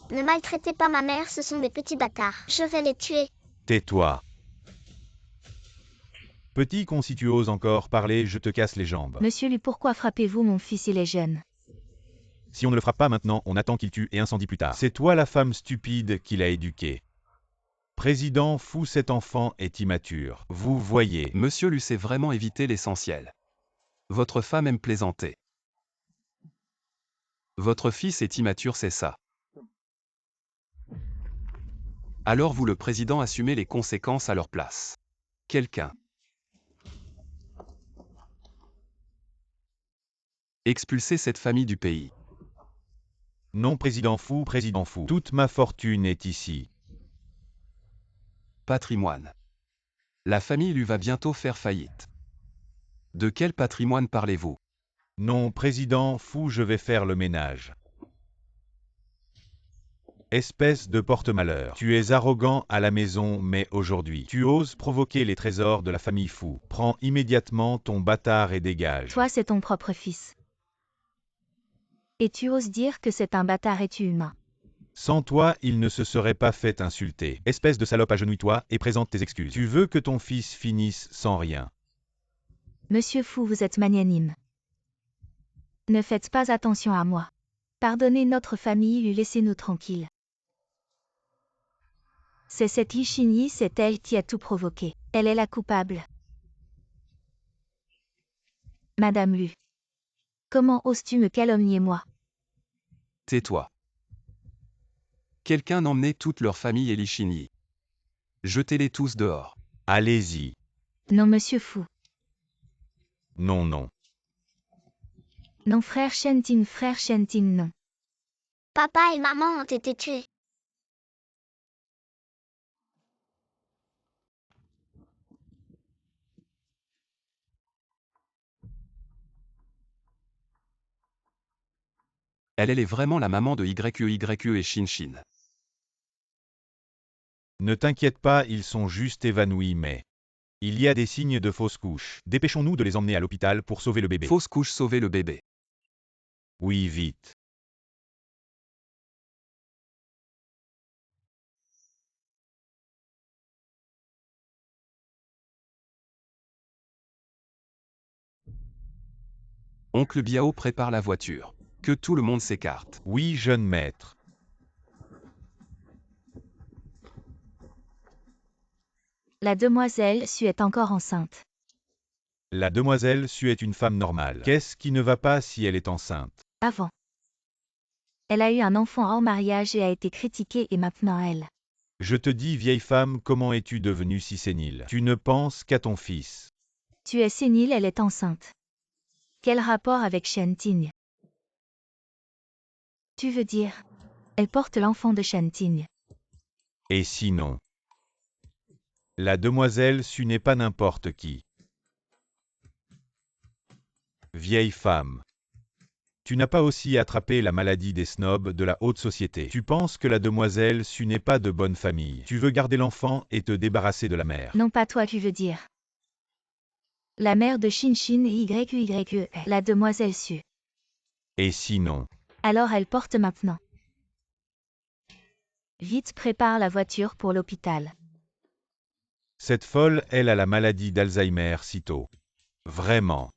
Ne maltraitez pas ma mère, ce sont des petits bâtards. Je vais les tuer. Tais-toi. Petit con, si tu oses encore parler, je te casse les jambes. Monsieur Lu, pourquoi frappez-vous mon fils, il est jeune? Si on ne le frappe pas maintenant, on attend qu'il tue et incendie plus tard. C'est toi la femme stupide qui l'a éduqué. Président Fu, cet enfant est immature. Vous voyez. Monsieur Lu sait vraiment éviter l'essentiel. Votre femme aime plaisanter. Votre fils est immature, c'est ça. Alors vous, le président, assumez les conséquences à leur place. Quelqu'un. Expulsez cette famille du pays. Non, président Fu, toute ma fortune est ici. Patrimoine. La famille Lu va bientôt faire faillite. De quel patrimoine parlez-vous? Non, président Fu, je vais faire le ménage. Espèce de porte-malheur. Tu es arrogant à la maison, mais aujourd'hui, tu oses provoquer les trésors de la famille Fu. Prends immédiatement ton bâtard et dégage. Toi, c'est ton propre fils. Et tu oses dire que c'est un bâtard, es-tu humain? Sans toi, il ne se serait pas fait insulter. Espèce de salope, agenouille-toi et présente tes excuses. Tu veux que ton fils finisse sans rien. Monsieur Fu, vous êtes magnanime. Ne faites pas attention à moi. Pardonnez notre famille et laissez-nous tranquilles. C'est cette Yishini, c'est elle qui a tout provoqué. Elle est la coupable. Madame Lu. Comment oses-tu me calomnier moi? Tais-toi. Quelqu'un emmenait toute leur famille et Lichini. Jetez-les tous dehors. Allez-y. Non, monsieur Fu. Non, non. Non, frère Shentin, non. Papa et maman ont été tués. Elle est vraiment la maman de YE et Shin. Ne t'inquiète pas, ils sont juste évanouis, mais... Il y a des signes de fausse couche. Dépêchons-nous de les emmener à l'hôpital pour sauver le bébé. Fausse couche, sauver le bébé. Oui, vite. Oncle Biao prépare la voiture. Que tout le monde s'écarte. Oui, jeune maître. La demoiselle Su est encore enceinte. La demoiselle Su est une femme normale. Qu'est-ce qui ne va pas si elle est enceinte? Avant. Elle a eu un enfant hors mariage et a été critiquée et maintenant elle. Je te dis, vieille femme, comment es-tu devenue si sénile? Tu ne penses qu'à ton fils. Tu es sénile, elle est enceinte. Quel rapport avec Shenting? Tu veux dire? Elle porte l'enfant de Shenting. Et sinon? La demoiselle Su n'est pas n'importe qui. Vieille femme. Tu n'as pas aussi attrapé la maladie des snobs de la haute société. Tu penses que la demoiselle Su n'est pas de bonne famille. Tu veux garder l'enfant et te débarrasser de la mère. Non, pas toi, tu veux dire. La mère de Shin et YE, la demoiselle Su. Et sinon? Alors elle porte maintenant. Vite, prépare la voiture pour l'hôpital. Cette folle, elle a la maladie d'Alzheimer si tôt. Vraiment.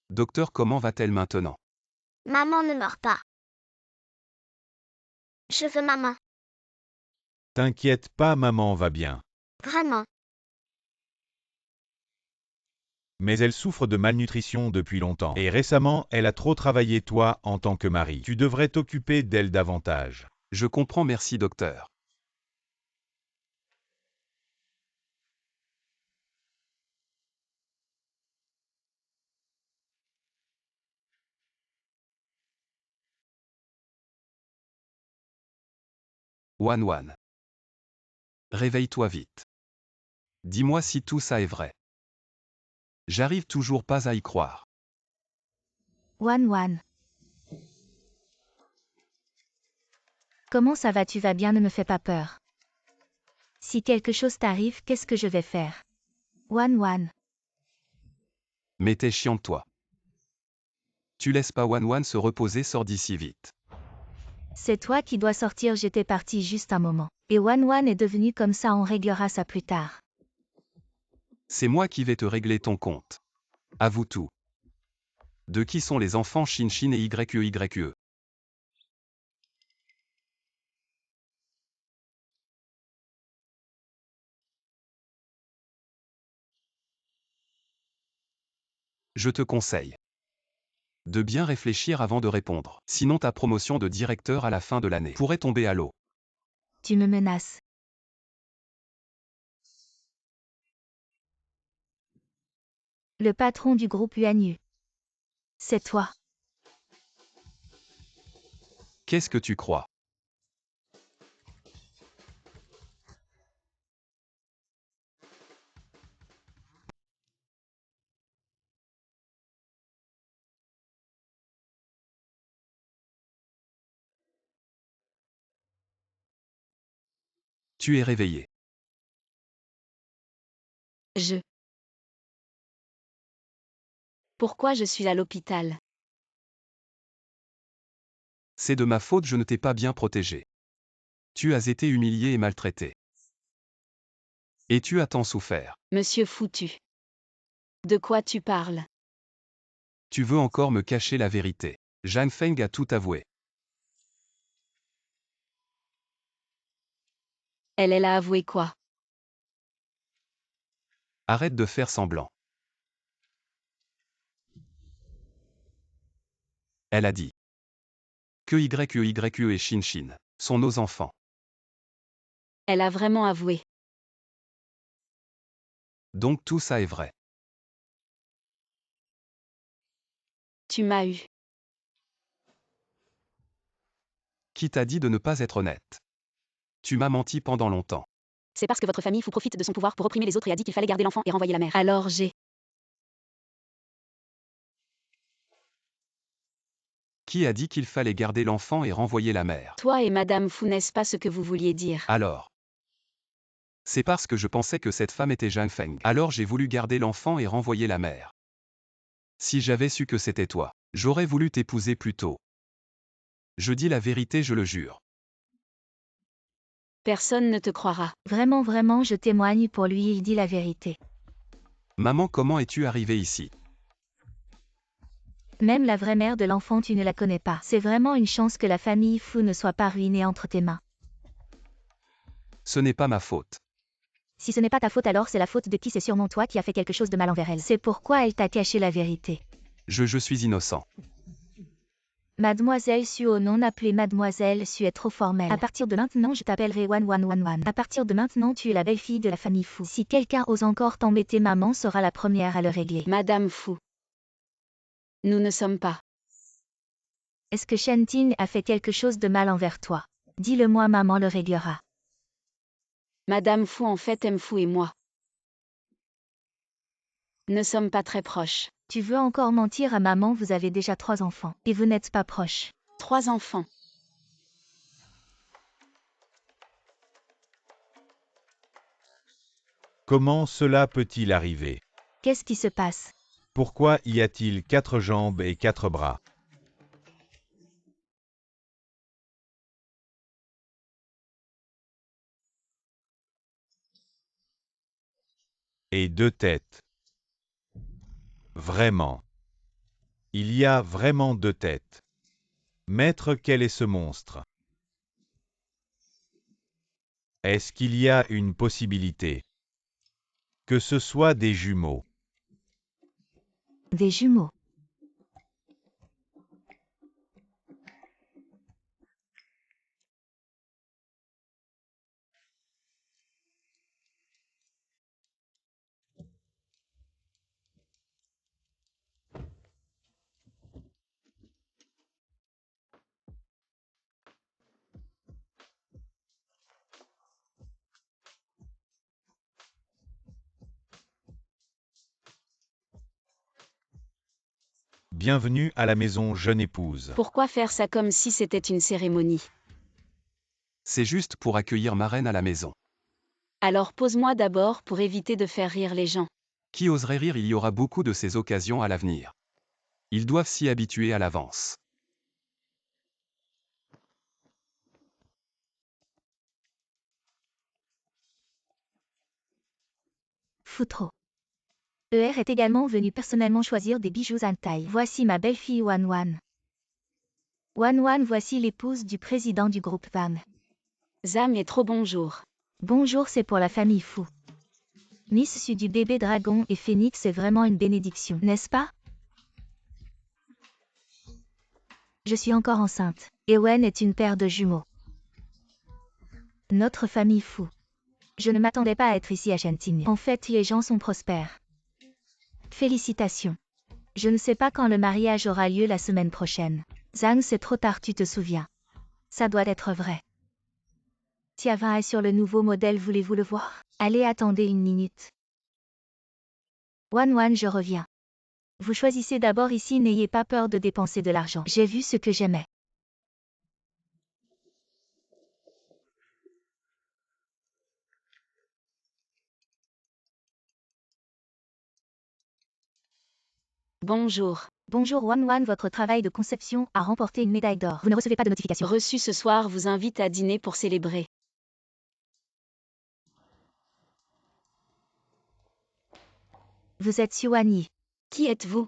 Docteur, comment va-t-elle maintenant? Maman ne meurt pas. Je veux maman. T'inquiète pas, maman va bien. Vraiment. Mais elle souffre de malnutrition depuis longtemps. Et récemment, elle a trop travaillé toi en tant que mari. Tu devrais t'occuper d'elle davantage. Je comprends, merci docteur. Wan. Réveille-toi vite. Dis-moi si tout ça est vrai. J'arrive toujours pas à y croire. Wan. Comment ça va? Tu vas bien, ne me fais pas peur. Si quelque chose t'arrive, qu'est-ce que je vais faire? Wan. Mais t'es chiante toi. Tu laisses pas Wan se reposer, sors d'ici vite. C'est toi qui dois sortir, j'étais partie juste un moment. Et Wan est devenu comme ça, on réglera ça plus tard. C'est moi qui vais te régler ton compte. Avoue tout. De qui sont les enfants Shin et YE? Je te conseille de bien réfléchir avant de répondre. Sinon ta promotion de directeur à la fin de l'année pourrait tomber à l'eau. Tu me menaces. Le patron du groupe UANU. C'est toi. Qu'est-ce que tu crois? Tu es réveillé. Je. Pourquoi je suis à l'hôpital? C'est de ma faute, je ne t'ai pas bien protégé. Tu as été humilié et maltraité. Et tu as tant souffert. Monsieur Foutu. De quoi tu parles? Tu veux encore me cacher la vérité. Zhang Feng a tout avoué. Elle a avoué quoi? Arrête de faire semblant. Elle a dit que YE et Shin Shin sont nos enfants. Elle a vraiment avoué. Donc tout ça est vrai. Tu m'as eu. Qui t'a dit de ne pas être honnête? Tu m'as menti pendant longtemps. C'est parce que votre famille Fu profite de son pouvoir pour opprimer les autres et a dit qu'il fallait garder l'enfant et renvoyer la mère. Alors j'ai. Qui a dit qu'il fallait garder l'enfant et renvoyer la mère? Toi et Madame Fu, n'est-ce pas ce que vous vouliez dire? Alors. C'est parce que je pensais que cette femme était Zhang Feng. Alors j'ai voulu garder l'enfant et renvoyer la mère. Si j'avais su que c'était toi, j'aurais voulu t'épouser plus tôt. Je dis la vérité, je le jure. Personne ne te croira. Vraiment, vraiment, je témoigne pour lui, il dit la vérité. Maman, comment es-tu arrivée ici? Même la vraie mère de l'enfant, tu ne la connais pas. C'est vraiment une chance que la famille Fu ne soit pas ruinée entre tes mains. Ce n'est pas ma faute. Si ce n'est pas ta faute, alors c'est la faute de qui? C'est sûrement toi qui as fait quelque chose de mal envers elle. C'est pourquoi elle t'a caché la vérité. Je suis innocent. Mademoiselle Suo, non appelée Mademoiselle Su est trop formelle. À partir de maintenant, je t'appellerai 1111. À partir de maintenant, tu es la belle-fille de la famille Fu. Si quelqu'un ose encore t'embêter, maman sera la première à le régler. Madame Fu. Nous ne sommes pas. Est-ce que Shenting a fait quelque chose de mal envers toi? Dis-le-moi, maman le réglera. Madame Fu en fait aime Fu et moi. Ne sommes pas très proches. Tu veux encore mentir à maman? Vous avez déjà 3 enfants. Et vous n'êtes pas proches. 3 enfants. Comment cela peut-il arriver? Qu'est-ce qui se passe? Pourquoi y a-t-il 4 jambes et 4 bras? Et 2 têtes? Vraiment? Il y a vraiment 2 têtes. Maître, quel est ce monstre? Est-ce qu'il y a une possibilité que ce soit des jumeaux? Des jumeaux. Bienvenue à la maison, jeune épouse. Pourquoi faire ça comme si c'était une cérémonie? C'est juste pour accueillir ma reine à la maison. Alors pose-moi d'abord pour éviter de faire rire les gens. Qui oserait rire? Il y aura beaucoup de ces occasions à l'avenir. Ils doivent s'y habituer à l'avance. Foutro. ER est également venu personnellement choisir des bijoux Antai. Voici ma belle-fille Wanwan. Wanwan, voici l'épouse du président du groupe Vam. Zam est trop bonjour. Bonjour, c'est pour la famille Fu. Miss Su du bébé dragon et Phénix est vraiment une bénédiction, n'est-ce pas? Je suis encore enceinte. Ewen est une paire de jumeaux. Notre famille Fu. Je ne m'attendais pas à être ici à Shenting. En fait, les gens sont prospères. Félicitations. Je ne sais pas quand le mariage aura lieu la semaine prochaine. Zhang, c'est trop tard, tu te souviens. Ça doit être vrai. Tiavan est sur le nouveau modèle, voulez-vous le voir? Allez, attendez une minute. Wanwan, je reviens. Vous choisissez d'abord ici, n'ayez pas peur de dépenser de l'argent. J'ai vu ce que j'aimais. Bonjour. Bonjour Wan, votre travail de conception a remporté une médaille d'or. Vous ne recevez pas de notification. Reçu ce soir vous invite à dîner pour célébrer. Vous êtes Siouani. Qui êtes-vous?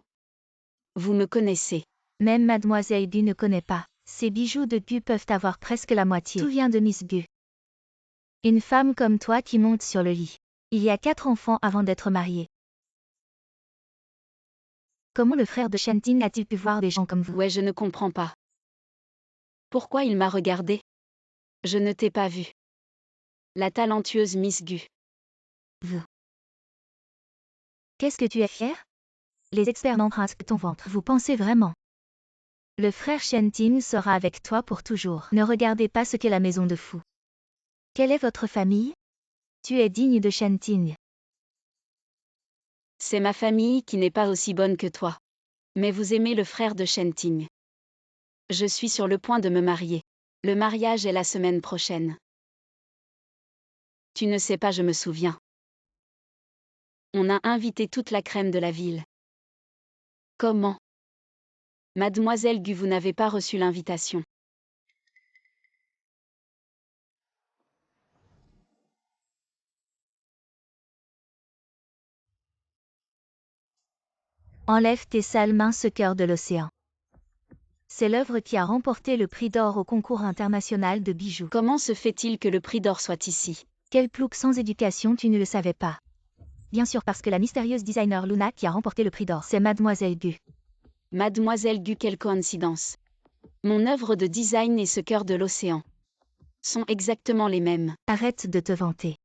Vous me connaissez. Même Mademoiselle Gu ne connaît pas. Ces bijoux de Gu peuvent avoir presque la moitié. Tout vient de Miss Gu. Une femme comme toi qui monte sur le lit. Il y a 4 enfants avant d'être mariée. Comment le frère de Shentin a-t-il pu voir des gens comme vous? Ouais, je ne comprends pas. Pourquoi il m'a regardé? Je ne t'ai pas vu. La talentueuse Miss Gu. Vous. Qu'est-ce que tu es fier? Les experts n'embrassent ton ventre. Vous pensez vraiment? Le frère Shentin sera avec toi pour toujours. Ne regardez pas ce qu'est la maison de fou. Quelle est votre famille? Tu es digne de Shentin. C'est ma famille qui n'est pas aussi bonne que toi. Mais vous aimez le frère de Shenting. Je suis sur le point de me marier. Le mariage est la semaine prochaine. Tu ne sais pas, je me souviens. On a invité toute la crème de la ville. Comment? Mademoiselle Gu, vous n'avez pas reçu l'invitation. Enlève tes sales mains ce cœur de l'océan. C'est l'œuvre qui a remporté le prix d'or au concours international de bijoux. Comment se fait-il que le prix d'or soit ici? Quel plouc sans éducation, tu ne le savais pas. Bien sûr parce que la mystérieuse designer Luna qui a remporté le prix d'or, c'est Mademoiselle Gu. Mademoiselle Gu, quelle coïncidence. Mon œuvre de design et ce cœur de l'océan sont exactement les mêmes. Arrête de te vanter.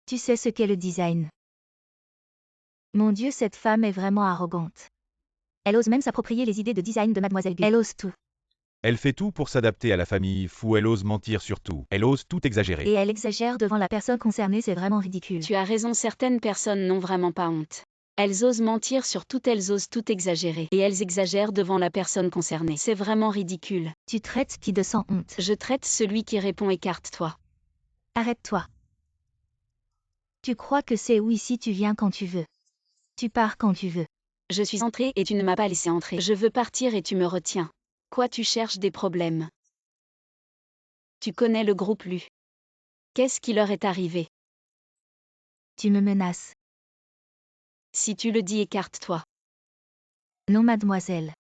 Tu sais ce qu'est le design. Mon Dieu, cette femme est vraiment arrogante. Elle ose même s'approprier les idées de design de Mademoiselle Gu. Elle ose tout. Elle fait tout pour s'adapter à la famille fou, elle ose mentir sur tout, elle ose tout exagérer. Et elle exagère devant la personne concernée, c'est vraiment ridicule. Tu as raison, certaines personnes n'ont vraiment pas honte. Elles osent mentir sur tout, elles osent tout exagérer. Et elles exagèrent devant la personne concernée. C'est vraiment ridicule. Tu traites qui de sans honte. Je traite celui qui répond, écarte-toi. Arrête-toi. Tu crois que c'est où ici, tu viens quand tu veux. Tu pars quand tu veux. Je suis entrée et tu ne m'as pas laissé entrer. Je veux partir et tu me retiens. Quoi, tu cherches des problèmes? Tu connais le groupe Lu. Qu'est-ce qui leur est arrivé? Tu me menaces. Si tu le dis, écarte-toi. Non, mademoiselle.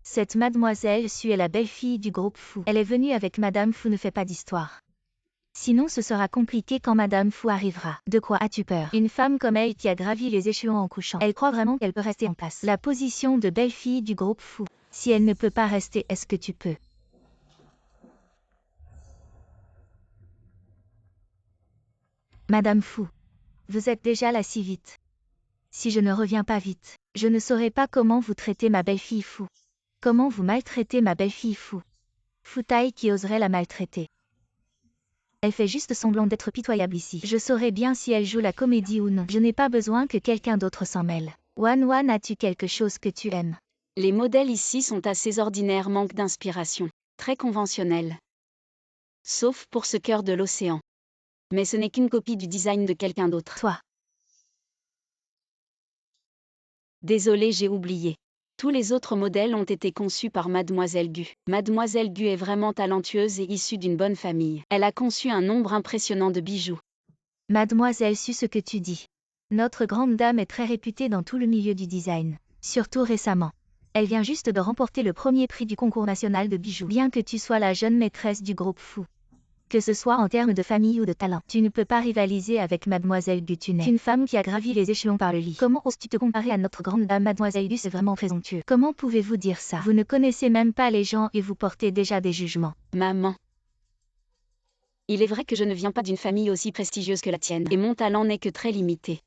Cette mademoiselle Su est la belle-fille du groupe Fou. Elle est venue avec Madame Fou, ne fait pas d'histoire. Sinon ce sera compliqué quand Madame Fou arrivera. De quoi as-tu peur? Une femme comme elle qui a gravi les échelons en couchant. Elle croit vraiment qu'elle peut rester en place. La position de belle-fille du groupe Fou. Si elle ne peut pas rester, est-ce que tu peux? Madame Fou. Vous êtes déjà là si vite. Si je ne reviens pas vite, je ne saurai pas comment vous traitez ma belle-fille Fou. Comment vous maltraitez ma belle-fille Fou. Foutaille qui oserait la maltraiter. Elle fait juste semblant d'être pitoyable ici. Je saurai bien si elle joue la comédie ou non. Je n'ai pas besoin que quelqu'un d'autre s'en mêle. Wan, as-tu quelque chose que tu aimes? Les modèles ici sont assez ordinaires, manquent d'inspiration. Très conventionnels. Sauf pour ce cœur de l'océan. Mais ce n'est qu'une copie du design de quelqu'un d'autre. Toi. Désolée, j'ai oublié. Tous les autres modèles ont été conçus par Mademoiselle Gu. Mademoiselle Gu est vraiment talentueuse et issue d'une bonne famille. Elle a conçu un nombre impressionnant de bijoux. Mademoiselle Su, ce que tu dis. Notre grande dame est très réputée dans tout le milieu du design. Surtout récemment. Elle vient juste de remporter le premier prix du concours national de bijoux. Bien que tu sois la jeune maîtresse du groupe Fou. Que ce soit en termes de famille ou de talent, tu ne peux pas rivaliser avec Mademoiselle Gu. Tu n'es qu'une femme qui a gravi les échelons par le lit. Comment oses-tu te comparer à notre grande dame? Mademoiselle Gu, c'est vraiment présomptueux. Comment pouvez-vous dire ça? Vous ne connaissez même pas les gens et vous portez déjà des jugements. Maman. Il est vrai que je ne viens pas d'une famille aussi prestigieuse que la tienne, et mon talent n'est que très limité.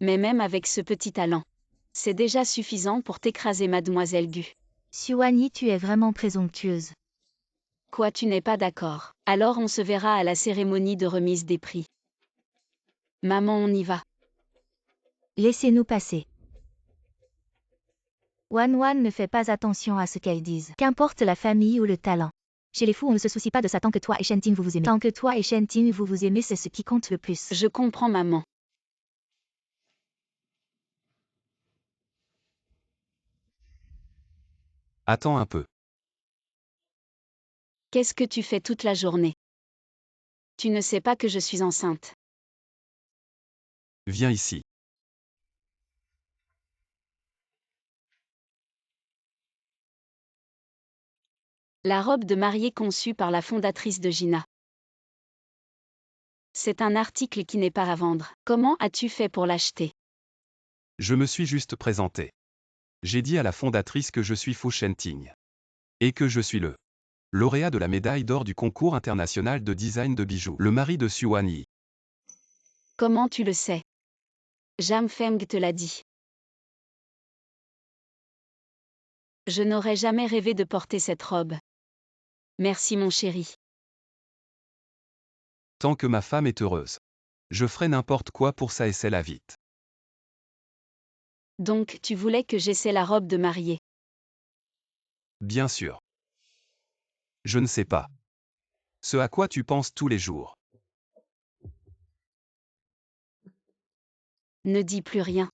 Mais même avec ce petit talent, c'est déjà suffisant pour t'écraser, Mademoiselle Gu. Siouani, tu es vraiment présomptueuse. Quoi, tu n'es pas d'accord? Alors on se verra à la cérémonie de remise des prix. Maman, on y va. Laissez-nous passer. Wan ne fait pas attention à ce qu'elles disent. Qu'importe la famille ou le talent. Chez les fous, on ne se soucie pas de ça tant que toi et Shentin vous vous aimez. Tant que toi et Shentin vous vous aimez, c'est ce qui compte le plus. Je comprends, maman. Attends un peu. Qu'est-ce que tu fais toute la journée? Tu ne sais pas que je suis enceinte. Viens ici. La robe de mariée conçue par la fondatrice de Gina. C'est un article qui n'est pas à vendre. Comment as-tu fait pour l'acheter? Je me suis juste présenté. J'ai dit à la fondatrice que je suis Fu Shenting. Et que je suis le lauréat de la médaille d'or du concours international de design de bijoux, le mari de Xuan Yi. Comment tu le sais? Jam Feng te l'a dit. Je n'aurais jamais rêvé de porter cette robe. Merci mon chéri. Tant que ma femme est heureuse. Je ferai n'importe quoi pour ça et c'est la vite. Donc tu voulais que j'essaie la robe de mariée. Bien sûr. Je ne sais pas. Ce à quoi tu penses tous les jours. Ne dis plus rien.